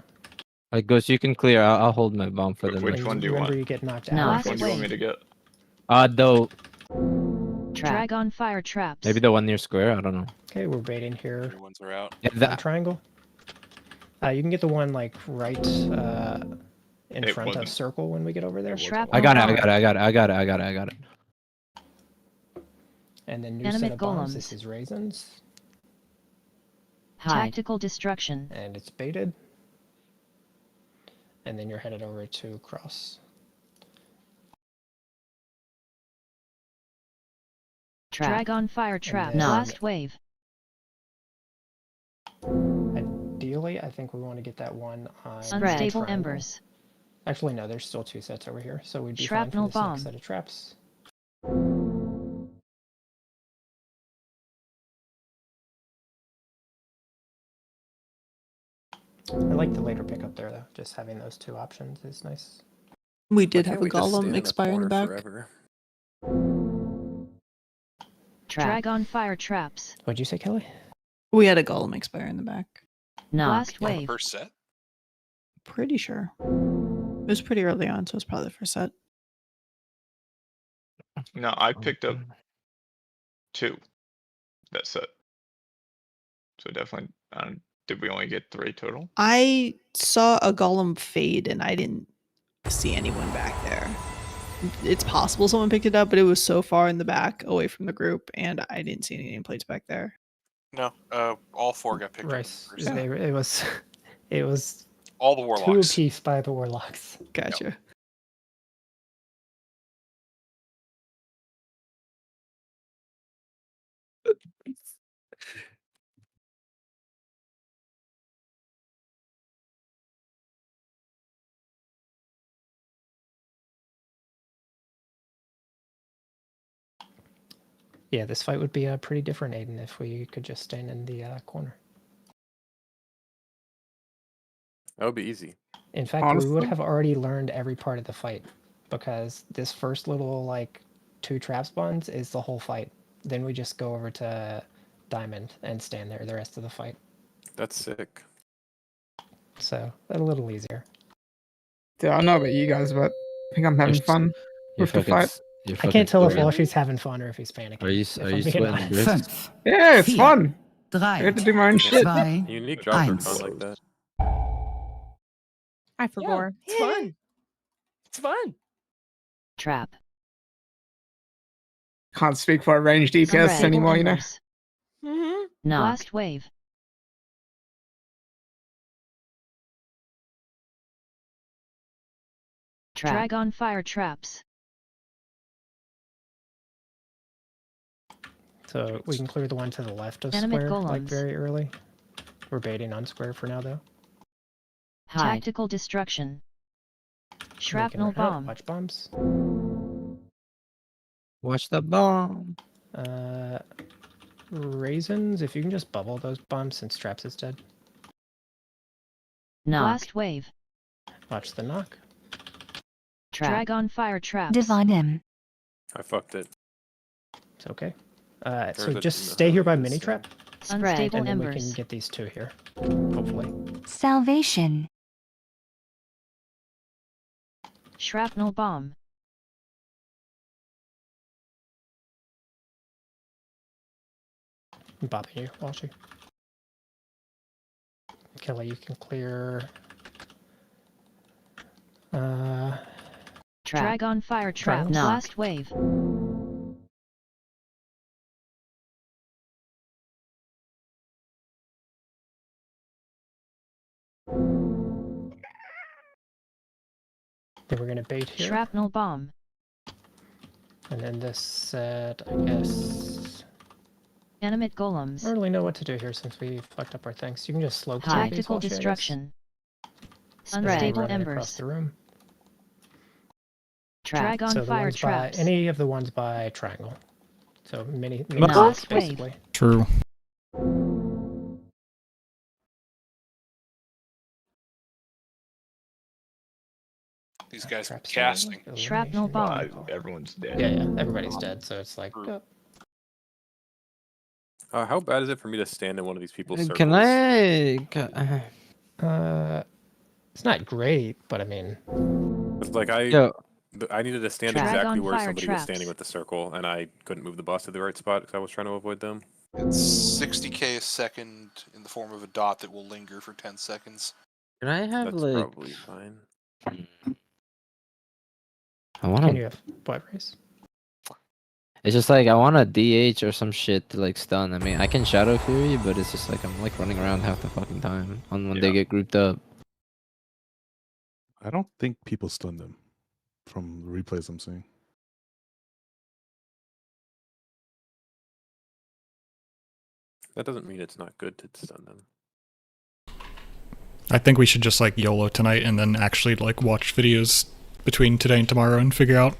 Like Ghost, you can clear. I'll hold my bomb for the. Which one do you Remember want? you get knocked No. out. Which one do you want me to get? Though Drag on fire traps. maybe the one near square. I don't know. Okay, we're baiting here. Everyone's are out. Yeah, The triangle. You can get the one like right in It front of wasn't. circle when we get over there. Shrapnel I got it. I bomb. got it. I got it. I got it. I got it. I got it. And then new Animate set of bombs. golems. This is raisins, Tactical destruction. and it's baited. And then you're headed over to cross. Drag on fire trap. then- Last wave. Ideally, I think we want to get that one on Unstable triangle. embers. Actually, no, there's still 2 sets over here, so we'd be Shrapnel fine for this bomb. next set of traps. I like the later pickup there, though. Just having those 2 options is nice. We did Why have can't a we just stand golem in the expire in the corner back. forever? Drag on fire traps. What'd you say, Kelly? We had a golem expire in the back. No. Last On the wave. first set? Pretty sure. It was pretty early on, so it's probably the first set. No, I picked up 2 that set. So definitely, did we only get 3 total? I saw a golem fade and I didn't see anyone back there. It's possible someone picked it up, but it was so far in the back away from the group and I didn't see any nameplates back there. No, all 4 got picked Rice. up. in the first set. It was All the 2 warlocks. apiece by the warlocks. Gotcha. Yeah, this fight would be pretty different, Aiden, if we could just stand in the corner. That would be easy. In fact, we would have already learned every part of the fight, because this first little, like, 2 trap spawns is the whole fight. Then we just go over to Diamond and stand there the rest of the fight. That's sick. So, a little easier. Yeah, I don't know about you guys, but I think I'm having fun with the fight. You're I can't tell if sweating. Walshy's having fun or if he's panicking. Are you if are I'm you being sweating honest. bricks? 5, Yeah, it's 4, fun. 3, I get to do my own shit. 2, Unique jobs are 1. fun like that. I forgot. It's fun. It's fun. Trap. Can't speak for a ranged DPS Unstable anymore, you know. embers. Mm-hmm. Knock. Blast wave. Trap. Drag on fire traps. So we can clear the one to the left of Animate square, like golems. very early. We're baiting on square for now, though. Tactical destruction. Shrapnel Making- bomb. Watch bombs. Watch the bomb. Raisins, if you can just bubble those bombs since Traps is dead. Knock. Blast wave. Watch the knock. Drag on fire traps. Divine M. I fucked it. It's okay. There's So a- just stay here by mini trap. Unstable and then we embers. can get these two here, hopefully. Salvation. Shrapnel bomb. I'm bopping you, Walshy. Kelly, you can clear. Drag on fire trap. Triangle. Blast wave. Then we're gonna bait here. Shrapnel bomb. And then this set, I guess. Animate I don't golems. really know what to do here since we fucked up our things. You can just slow clear these, Tactical Walshy, I guess. destruction. And then Unstable run it across embers. the room. Drag on So the fire ones traps. by any of the ones by triangle. So mini Blast sets, wave. basically. True. These guys are Traps casting. elimination. Shrapnel bomb. Everyone's dead. Yeah, everybody's dead, so it's like. How bad is it for me to stand in one of these people's circles? Can I? It's not great, but I mean. It's like I needed to stand Drag exactly on where fire somebody was standing traps. with the circle, and I couldn't move the boss to the right spot because I was trying to avoid them. It's 60k a second in the form of a dot that will linger for 10 seconds. Can I have That's like? probably fine. I want Can to. you have what race? It's just like I want a DH or some shit to like stun. I mean, I can Shadow Fury, but it's just like I'm like running around half the fucking time on when they get grouped up. I don't think people stun them from the replays I'm seeing. That doesn't mean it's not good to stun them. I think we should just like YOLO tonight and then actually like watch videos between today and tomorrow and figure out.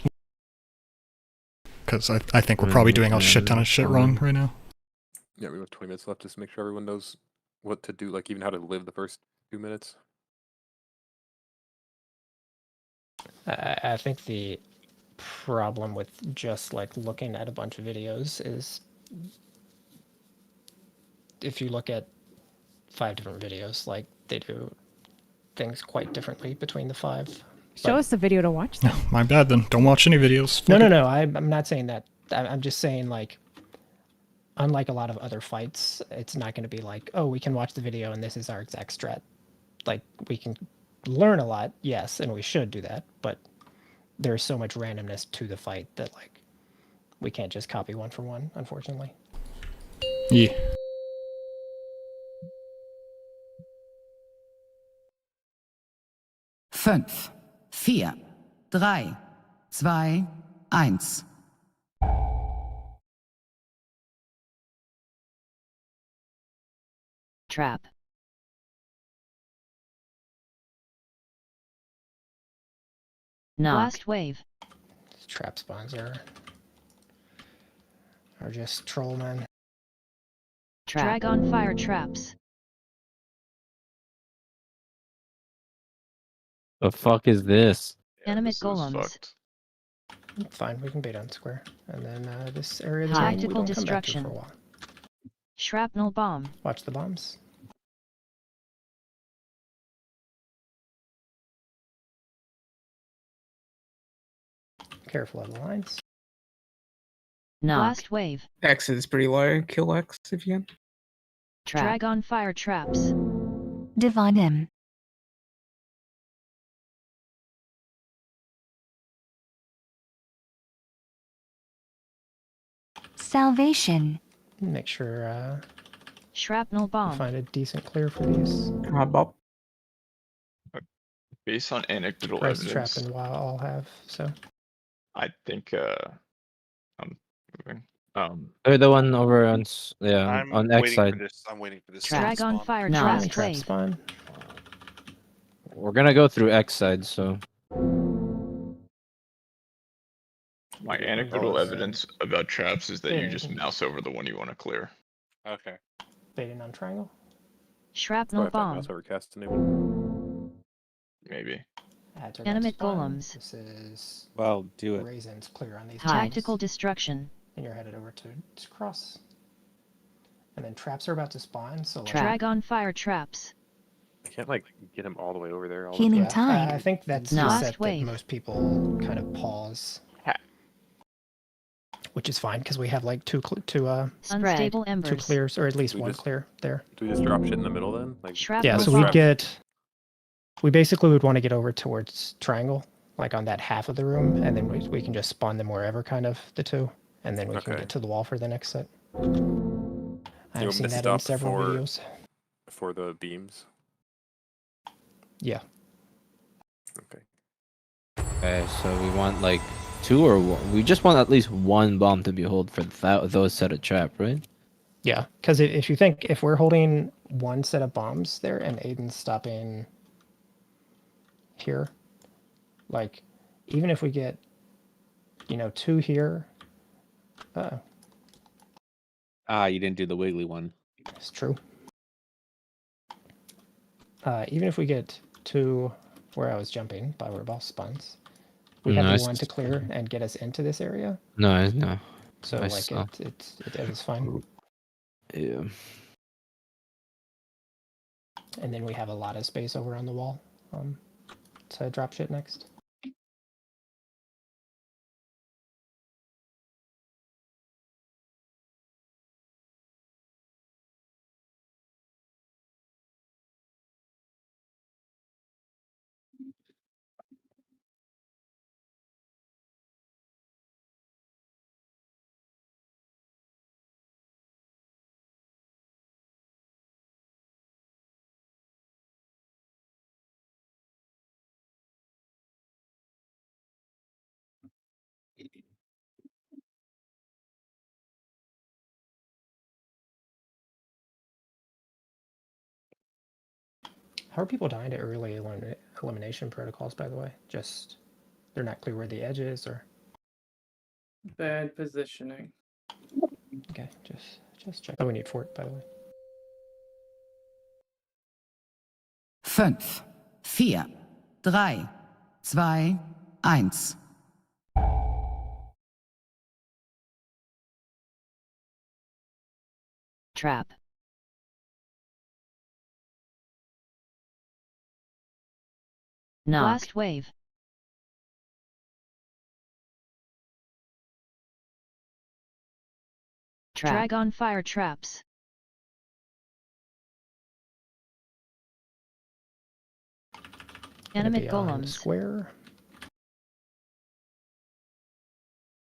Because I think we're probably doing a shit ton of shit wrong right now. Yeah, we have 20 minutes left just to make sure everyone knows what to do, like even how to live the first 2 minutes. I think the problem with just like looking at a bunch of videos is if you look at 5 different videos, like they do things quite differently between the 5. Show us the video to watch. Then. My bad then. Don't watch any videos. No. I'm not saying that. I'm just saying like, unlike a lot of other fights, it's not going to be like, oh, we can watch the video and this is our exact strat. Like we can learn a lot, yes, and we should do that, but there's so much randomness to the fight that like we can't just copy one for one, unfortunately. Yeah. Fünf, 4, 3, 2, 1. Trap. Knock. Blast wave. Trap spawns are just troll men. Drag on fire traps. The fuck is this? Animate golems. Fine, we can bait on square, and then this area we Tactical won't come back to destruction. for a while. Shrapnel bomb. Watch the bombs. Careful of the lines. Blast wave. X is pretty low. Kill X if you can. Drag on fire traps. Divine him. Salvation. Make sure Shrapnel bomb. find a decent clear for these. Bob. Based on anecdotal Rice trap evidence, and WoW all have, so I think I'm moving. Or the one over on I'm on X waiting side. for this. I'm waiting for this. Drag to on spawn. fire trap trap. spawn. We're gonna go through X side, so My Yeah, anecdotal Aiden. evidence about traps is that you just Aiden. mouse over the one you want to clear. Okay. Baiting on triangle. Shrapnel bomb. Mouse over cast enabled. Maybe. Add to Animate spawn. golems. This is Well, do it. raisins clear on these Tactical teams. destruction. And you're headed over to cross. And then traps are about to spawn, so like, Drag on fire traps. I can't like get him all the way over there. All Healing the time. time. I think that's the Blast set wave. that most people kind of pause. Which is fine because we have like two Unstable embers. two clears, or at least We one just- clear there. Do we just drop shit in the middle then? Like Shrapnel Yeah, so bomb. we basically would want to get over towards triangle, like on that half of the room, and then we can just spawn them wherever, kind of the two, and then we can Okay. get to the wall for the next set. You I've want seen me to that in stop several videos. for the beams. Yeah. Okay. okay. So we want like two or one. We just want at least one bomb to be hold for those set of trap, right? Yeah, because if you think, if we're holding one set of bombs there and Aiden's stopping here, like, even if we get, two here, You didn't do the wiggly one. it's true. Even if we get two where I was jumping by where boss spawns, we have the one to clear and get us into this area. No. So I like saw. it is fine. Yeah. And then we have a lot of space over on the wall to drop shit next. How are people dying to early elimination protocols, by the way? Just, they're not clear where the edge is, or? Bad positioning. Okay, just check. Oh, we need fort, by the way. 5, 4, 3, 2, 1. Trap. Knock. Blast wave. Trap. Drag on fire traps. Animate golems. Square.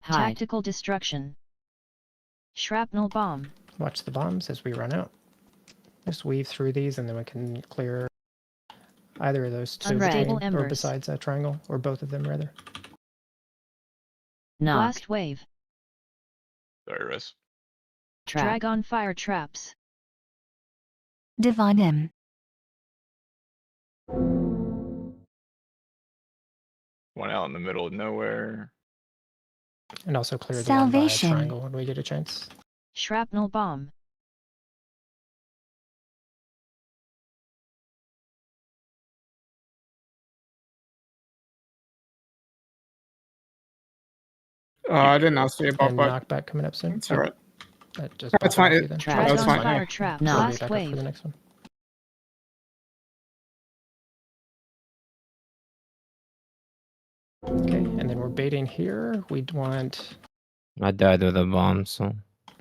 Hide. Tactical destruction. Shrapnel bomb. Watch the bombs as we run out. Just weave through these, and then we can clear either of those two Unstable between, or embers. besides that triangle, or both of them rather. Knock. Blast wave. Sorry, Riz. Trap. Drag on fire traps. Divine him. One out in the middle of nowhere. And also clear the one by Salvation. triangle when we get a chance. Shrapnel bomb. I didn't ask you about And but knockback coming up soon. it's alright. Just That's pop fine. off you then. Drag That's on fine. fire Yeah. trap. We'll be Blast back up for wave. the next one. Okay, and then we're baiting here. We'd want I died with a bomb, so.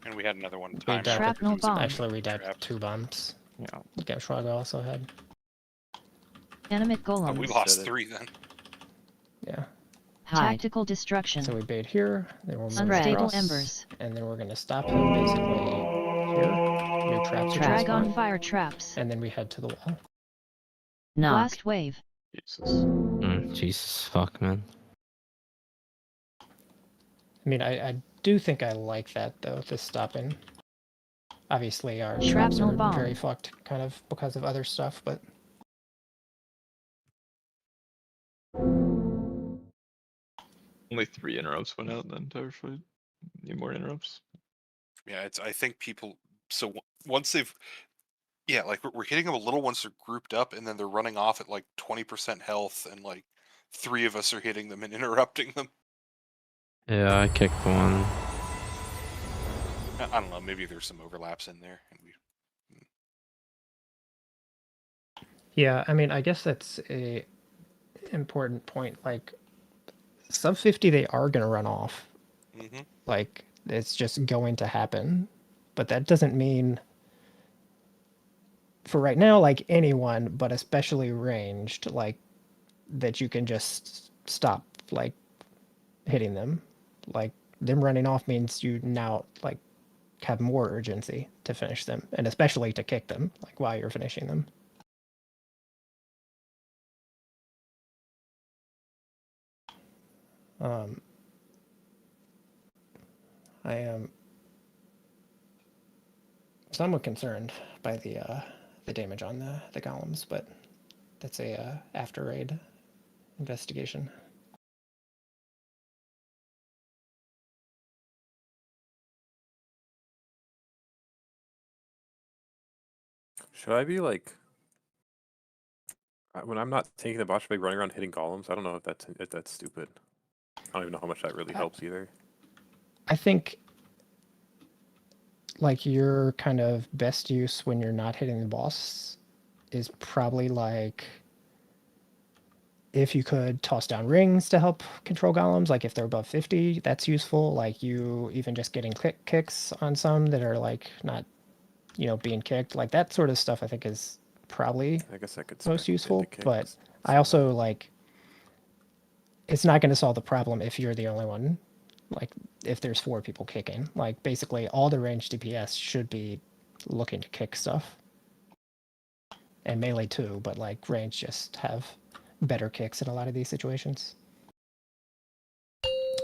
And we had another one We timed died out. Shrapnel bomb. Actually, we died 2 bombs. Yeah. Gemschwager also had. Animate Oh, golems. we lost 3 then. Yeah. Tactical destruction. So we bait here, then we'll move Unstable across, embers. and then we're going to stop him basically here. New traps are gonna Drag on spawn, fire traps. and then we head to the wall. Blast wave. Jesus. Jesus fuck, man. I mean, I do think I like that though, this stopping. Obviously, our traps Shrapnel are bomb. very fucked, kind of because of other stuff, but Only 3 interrupts went out in the entire fight. Need more interrupts. Yeah, I think people. So once they've. Yeah, like we're hitting them a little once they're grouped up, and then they're running off at like 20% health, and like 3 of us are hitting them and interrupting them. Yeah, I kicked one. I don't know. Maybe there's some overlaps in there, and we. yeah, I mean, I guess that's a important point. Like, sub 50, they are going to run off. Mm-hmm. Like, it's just going to happen. But that doesn't mean, for right now, like anyone, but especially ranged, like, that you can just stop, like, hitting them. Like, them running off means you now, like, have more urgency to finish them, and especially to kick them, like, while you're finishing them. I am somewhat concerned by the damage on the golems, but that's a after raid investigation. Should I be like, when I'm not taking the bot, should I be running around hitting golems? I don't know if that's stupid. I don't even know how much that really helps either. I think like your kind of best use when you're not hitting the boss is probably like if you could toss down rings to help control golems, like if they're above 50, that's useful. Like you even just getting kicks on some that are like not, being kicked, like that sort of stuff I think is probably I guess I could most useful. But kicks. I also like it's not going to solve the problem if you're the only one. Like if there's 4 people kicking, like basically all the ranged DPS should be looking to kick stuff. And melee too, but like range just have better kicks in a lot of these situations.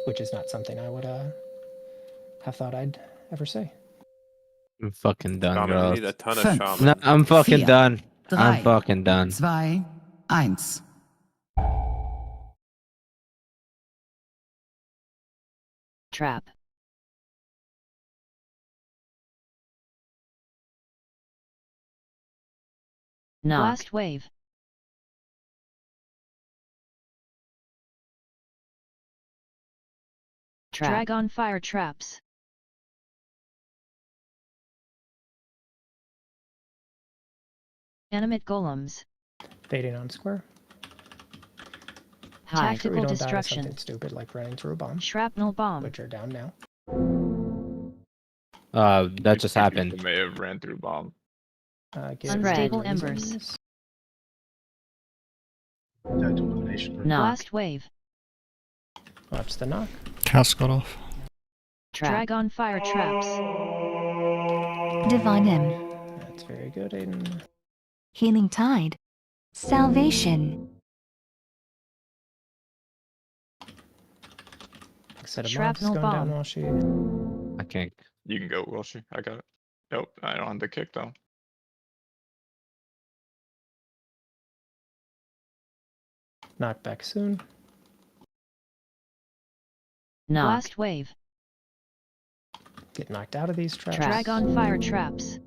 Which is not something I would have thought I'd ever say. I'm fucking done, Shaman, we bro. need a ton of shaman. No, I'm fucking 4, done. 3, I'm fucking done. 2, 1. Trap. Blast wave. Drag on fire traps. Animate golems. Baiting on square. Tactical we don't destruction. Die to something stupid like running through a bomb. Shrapnel bomb. Which are down now. That just happened. People may have ran through bomb. Unstable embers. Blast wave. Watch the knock. Cast got off. Drag on fire traps. Divine M. That's very good, Aiden. Healing Tide. Salvation. Set of mobs Shrapnel going down bomb. while she. I can't. You can go, Wilshie. I got it. Nope, I don't have the kick though. Knock back soon. Blast wave. Get knocked out of these traps. Drag on fire traps.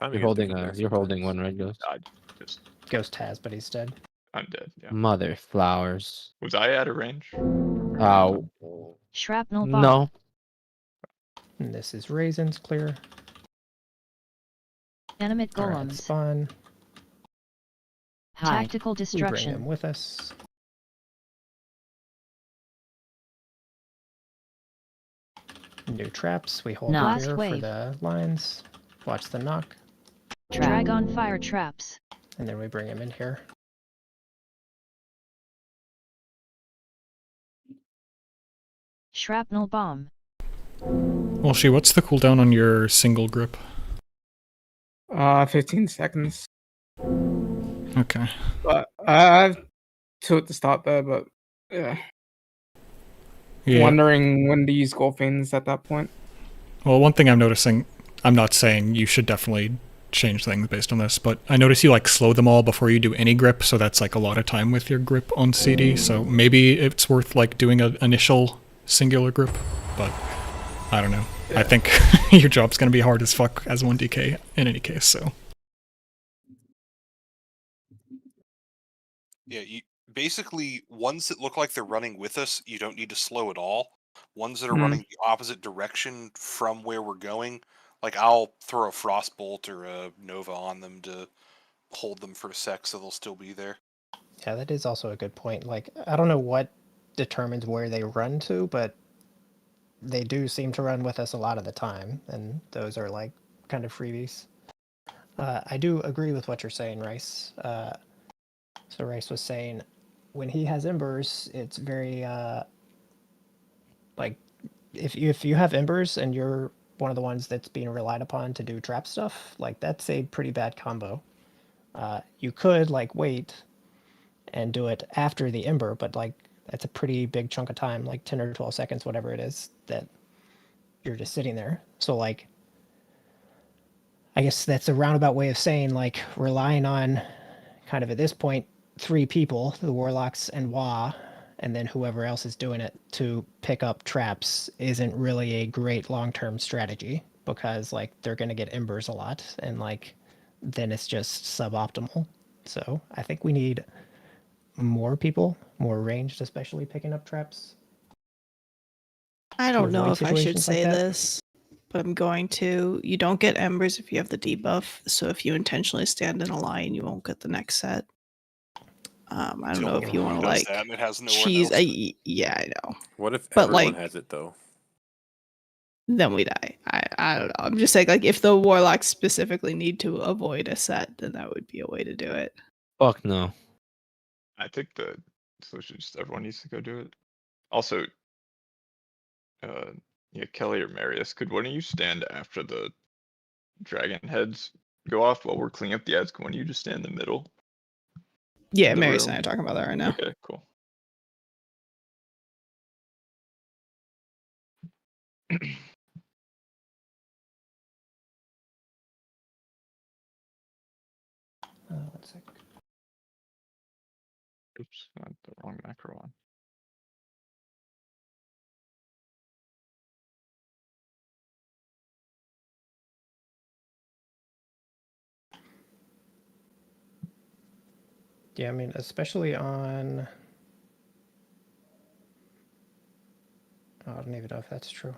You're holding one, right, Ghost? I just. Ghost has, but he's dead. I'm dead. Yeah. Mother flowers. Was I out of range? Oh. Shrapnel bomb. No. And this is raisins clear. Animate All right, golems. spawn. Tactical We bring destruction. them with us. New traps. We hold Knock. it Last here for wave. the lines. Watch the knock. Drag on fire traps. And then we bring him in here. Shrapnel bomb. Walshy, what's the cooldown on your single grip? 15 seconds. Okay. But I have 2 at the start there, but yeah. Yeah. Wondering when to use Golfins at that point. Well, one thing I'm noticing, I'm not saying you should definitely change things based on this, but I notice you like slow them all before you do any grip, so that's like a lot of time with your grip on CD, so maybe it's worth like doing an initial singular grip, but I don't know. Yeah. I think your job's gonna be hard as fuck as 1DK in any case, so. Yeah, basically ones that look like they're running with us, you don't need to slow at all. Ones that are running the opposite direction from where we're going, like I'll throw a Frostbolt or a Nova on them to hold them for a sec so they'll still be there. Yeah, that is also a good point. Like, I don't know what determines where they run to, but they do seem to run with us a lot of the time, and those are like kind of freebies. I do agree with what you're saying, Rice. So Rice was saying when he has embers, it's very like if you have embers and you're one of the ones that's being relied upon to do trap stuff, like that's a pretty bad combo. You could like wait and do it after the ember, but like that's a pretty big chunk of time, like 10 or 12 seconds, whatever it is, that you're just sitting there. So like I guess that's a roundabout way of saying like relying on kind of at this point 3 people, the warlocks and Wa, and then whoever else is doing it to pick up traps isn't really a great long-term strategy because like they're going to get embers a lot and like then it's just suboptimal. So I think we need more people, more ranged, especially picking up traps. I to don't know avoid if I should situations like say that. this, but I'm going to. You don't get embers if you have the debuff, so if you intentionally stand in a line, you won't get the next set. I don't know if you want to Does like that and it has no cheese. else. Yeah, I know. What if But, everyone like- has it though? Then we die. I don't know. I'm just saying, like, if the warlocks specifically need to avoid a set, then that would be a way to do it. Fuck no. I think the solution is just everyone needs to go do it. Also, yeah, Kelly or Marius, could one of you stand after the dragon heads go off while we're cleaning up the ads? Can one of you just stand in the middle? Yeah, of the Marius and I room? are talking about that right now. Okay, cool. One sec. Oops, I had the wrong macro on. Yeah, I mean, especially on. I don't even know if that's true.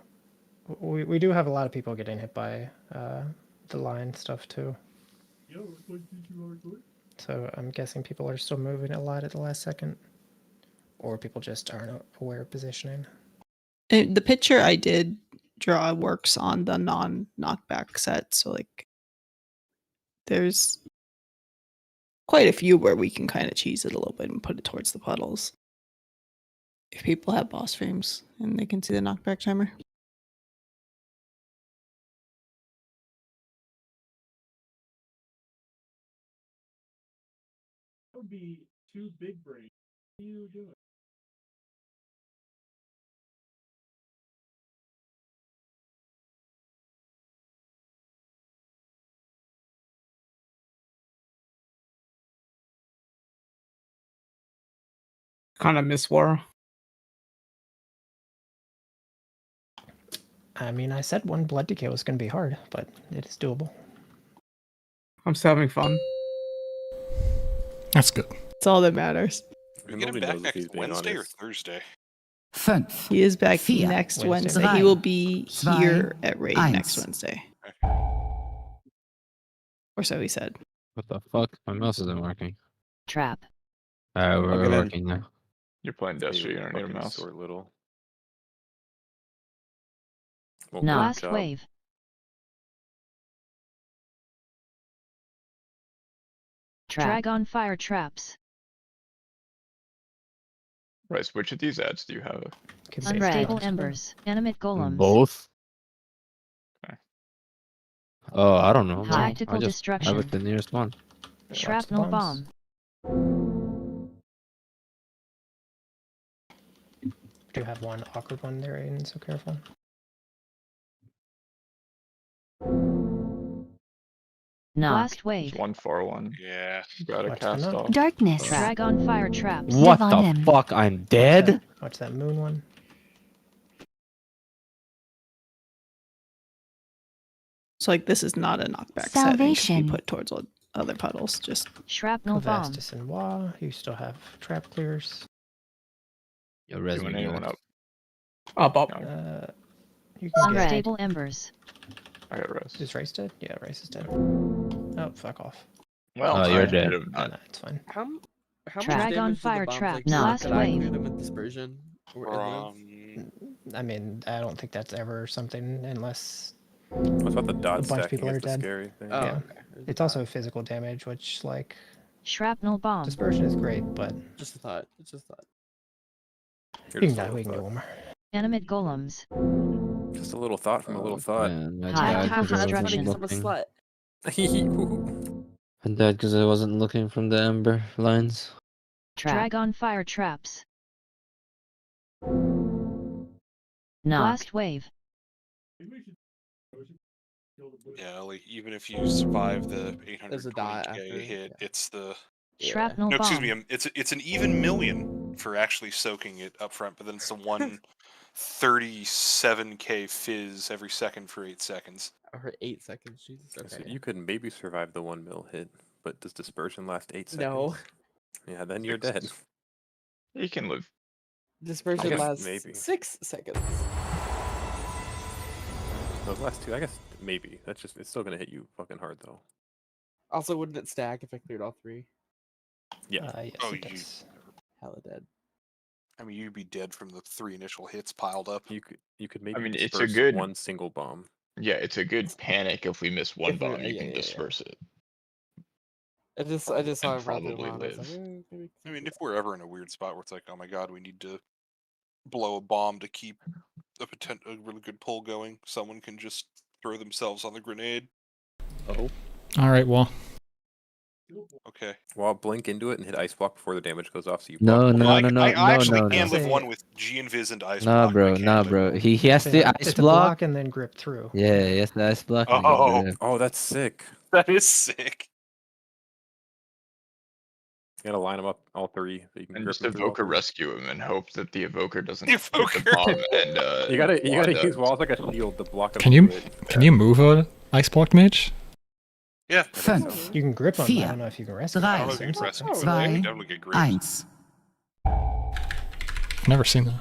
We do have a lot of people getting hit by the line stuff too. So I'm guessing people are still moving a lot at the last second, or people just aren't aware of positioning. The picture I did draw works on the non-knockback set, so like there's quite a few where we can kind of cheese it a little bit and put it towards the puddles. If people have boss frames and they can see the knockback timer. That would be too big brain. What are you doing? Kind of miss war. I mean, I said one blood decay was going to be hard, but it is doable. I'm still having fun. That's good. That's all that matters. We get him back next Wednesday or Thursday? He is back Vier, next Wednesday. Wednesday. Drei, He will be zwei, here at Raid next eins. Wednesday. Or so he said. What the fuck? My mouse isn't working. Trap. Alright, we're Okay, then. working now. You're playing Maybe Destro, you don't need a fucking mouse. sort little. Well, No. good Last job. wave. Drag on fire traps. Bryce, which of these ads do you have? Unstable embers. Animate golems. Both. Oh, I don't know. Man. Tactical I just have destruction. it the nearest one. Shrapnel bomb. Do have one awkward one there, Aiden, so careful. Last wave. There's one far one. Yeah. Gotta Watch the cast knock. off. Darkness. Drag on fire traps. What Live on the him. fuck? I'm dead? Watch that moon one. So like this is not a knockback setting to Salvation. be put towards other puddles. Just Shrapnel bomb. Vastus and Wa. You still have trap clears. Yo, res Doing me, anyone guys. up? Oh, Bob. You can get. Unstable embers. I got rest. Is Rice dead? Yeah, Rice is dead. Oh, fuck off. Well, you're I dead. should have No, not. no, it's fine. How much Drag on damage do fire the bombs trap. like No. do? Last Could I wave. clear them with dispersion? Or I mean, I don't think that's ever something unless What's about the dot a bunch of stacking people is are the dead. scary thing. Oh, Yeah. okay. It's also physical damage, which, like, Shrapnel bomb. dispersion is great, but Just a thought. It's just a thought. we can die, we can do one more. Animate golems. Just a little thought from a little thought. Man, I Tactical died 'cause I wasn't destruction. I'm a looking. slut. I died because I wasn't looking from the ember lines. Drag on fire traps. Last wave. Yeah, Ellie, even if you survive the There's a dot 820k after, hit, it's the Shrapnel no, excuse bomb. me, it's an even million for actually soaking it up front, but then it's the 137k fizz every second for 8 seconds. Or 8 seconds, Jesus. So Okay. you could maybe survive the 1 mil hit, but does dispersion last 8 seconds? No. Yeah, then you're dead. You can live. Dispersion guess lasts maybe. 6 seconds. Those last 2, I guess maybe. That's just, it's still gonna hit you fucking hard though. Also, wouldn't it stack if I cleared all 3? Yeah. Yes, Oh, it you- does. Hella dead. I mean, you'd be dead from the 3 initial hits piled up. You could maybe mean, it's a disperse good- one single bomb. Yeah, it's a good panic if we miss one If we- bomb, you yeah, can yeah, yeah. disperse it. I just saw And it run through probably my mind. I was like, live. maybe I mean, if we're ever in a weird spot where it's like, oh my god, we need to blow a bomb to keep a really good pull going, someone can just throw themselves on the grenade. Oh. All right, well, Okay. Well, blink into it and hit ice block before the damage goes off, so you No, block. no, I, no, no, I no, actually no, can no. live one with G Invis and ice Nah, block. bro, I can nah, live bro. one. He has to ice It's a block. block and then grip through. Yeah, he has to ice block. and then Oh, grip. Oh, that's sick. that is sick. You gotta line them up, all 3, so you can And grip just them through all evoker 3. rescue him and hope that the evoker doesn't The hit the evoker. bomb and You gotta Wanda- use walls like a shield to block them. can you through it. can you move a ice blocked mage? Yeah. You can grip them. I Vier, don't know if you can rescue drei, I don't know if you can rest, but yeah, you can definitely get gripped. 1. I've never seen that.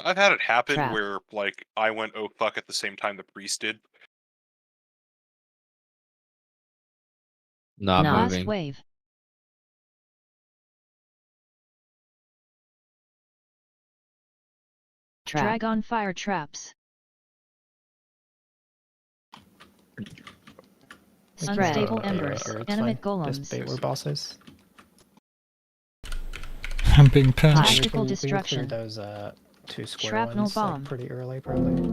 I've had it happen Trap. where, like, I went oh fuck at the same time the priest did. Not Last moving. wave. Drag on fire traps. Unstable embers. Animate golems. Just bait were bosses. I'm being pinched. Tactical We can destruction. clear those 2 square Shrapnel ones bomb. like, pretty early, probably.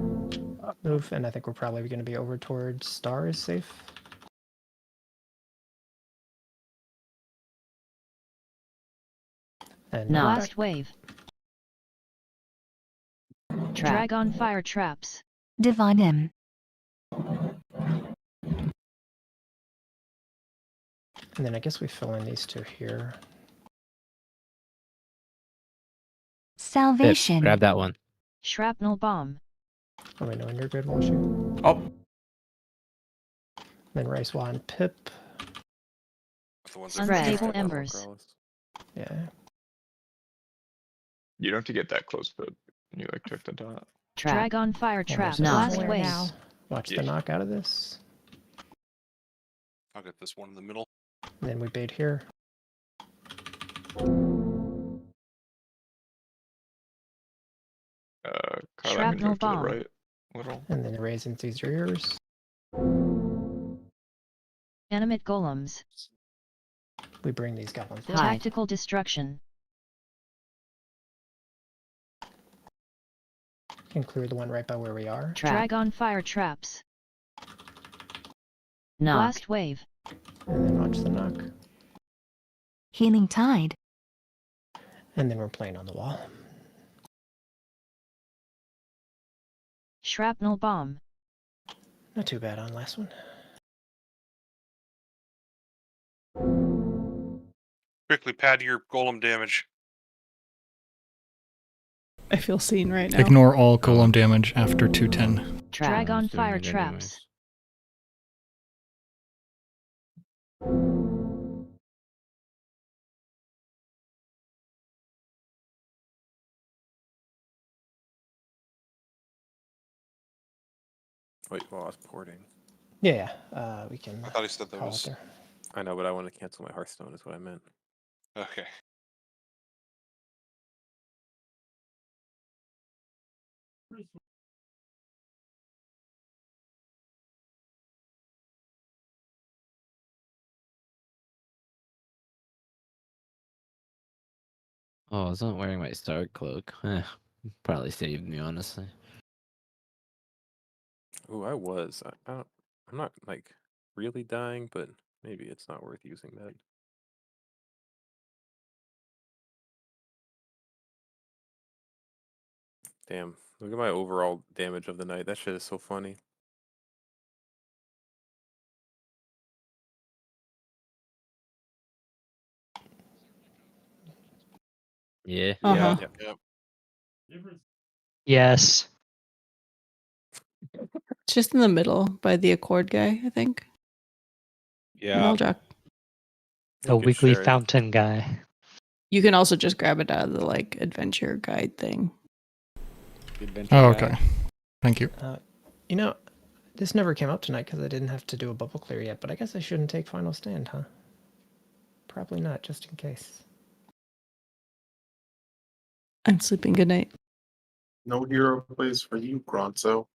Move, and I think we're probably going to be over towards Star is safe. And knockback. Last wave. Drag on fire traps. Divine him. And then I guess we fill in these 2 here. Salvation. Grab that one. Shrapnel bomb. Oh, wait, no, when you're good, we'll shoot. Oh, Then Rice Wand Pip. The ones that Unstable embers. Yeah. You don't have to get that close, but you like check the dot. Drag on fire Almost traps. Last everywhere wave. now. Watch Yeah. the knock out of this. I'll get this one in the middle. And then we bait here. Kyle, I'm gonna Shrapnel move to the bomb. right. Little. And then erase into these ears. Animate golems. We bring these goblins. Tactical destruction. Can clear the one right by where we are. Drag on fire traps. Knock. Blast wave. And then watch the knock. Healing tide. And then we're playing on the wall. Shrapnel bomb. Not too bad on last one. Quickly pad your golem damage. I feel seen right now. Ignore all golem damage after 210. Drag on fire traps. Wait, well, I was porting. Yeah, we can. I thought he said that call it was. there. I know, but I want to cancel my Hearthstone, is what I meant. Okay. Oh, I wasn't wearing my star cloak. Probably saved me, honestly. Oh, I was. I'm not like really dying, but maybe it's not worth using that. Damn, look at my overall damage of the night. That shit is so funny. Yeah. Uh-huh. Yep. Yes. It's just in the middle by the Accord guy, I think. Yeah. Meldrock. The weekly fountain guy. You can also just grab it out of the like adventure guide thing. Oh, okay. Thank you. You know, this never came up tonight because I didn't have to do a bubble clear yet, but I guess I shouldn't take final stand, huh? Probably not, just in case. I'm sleeping. Good night. No hero plays for you, Gronzo.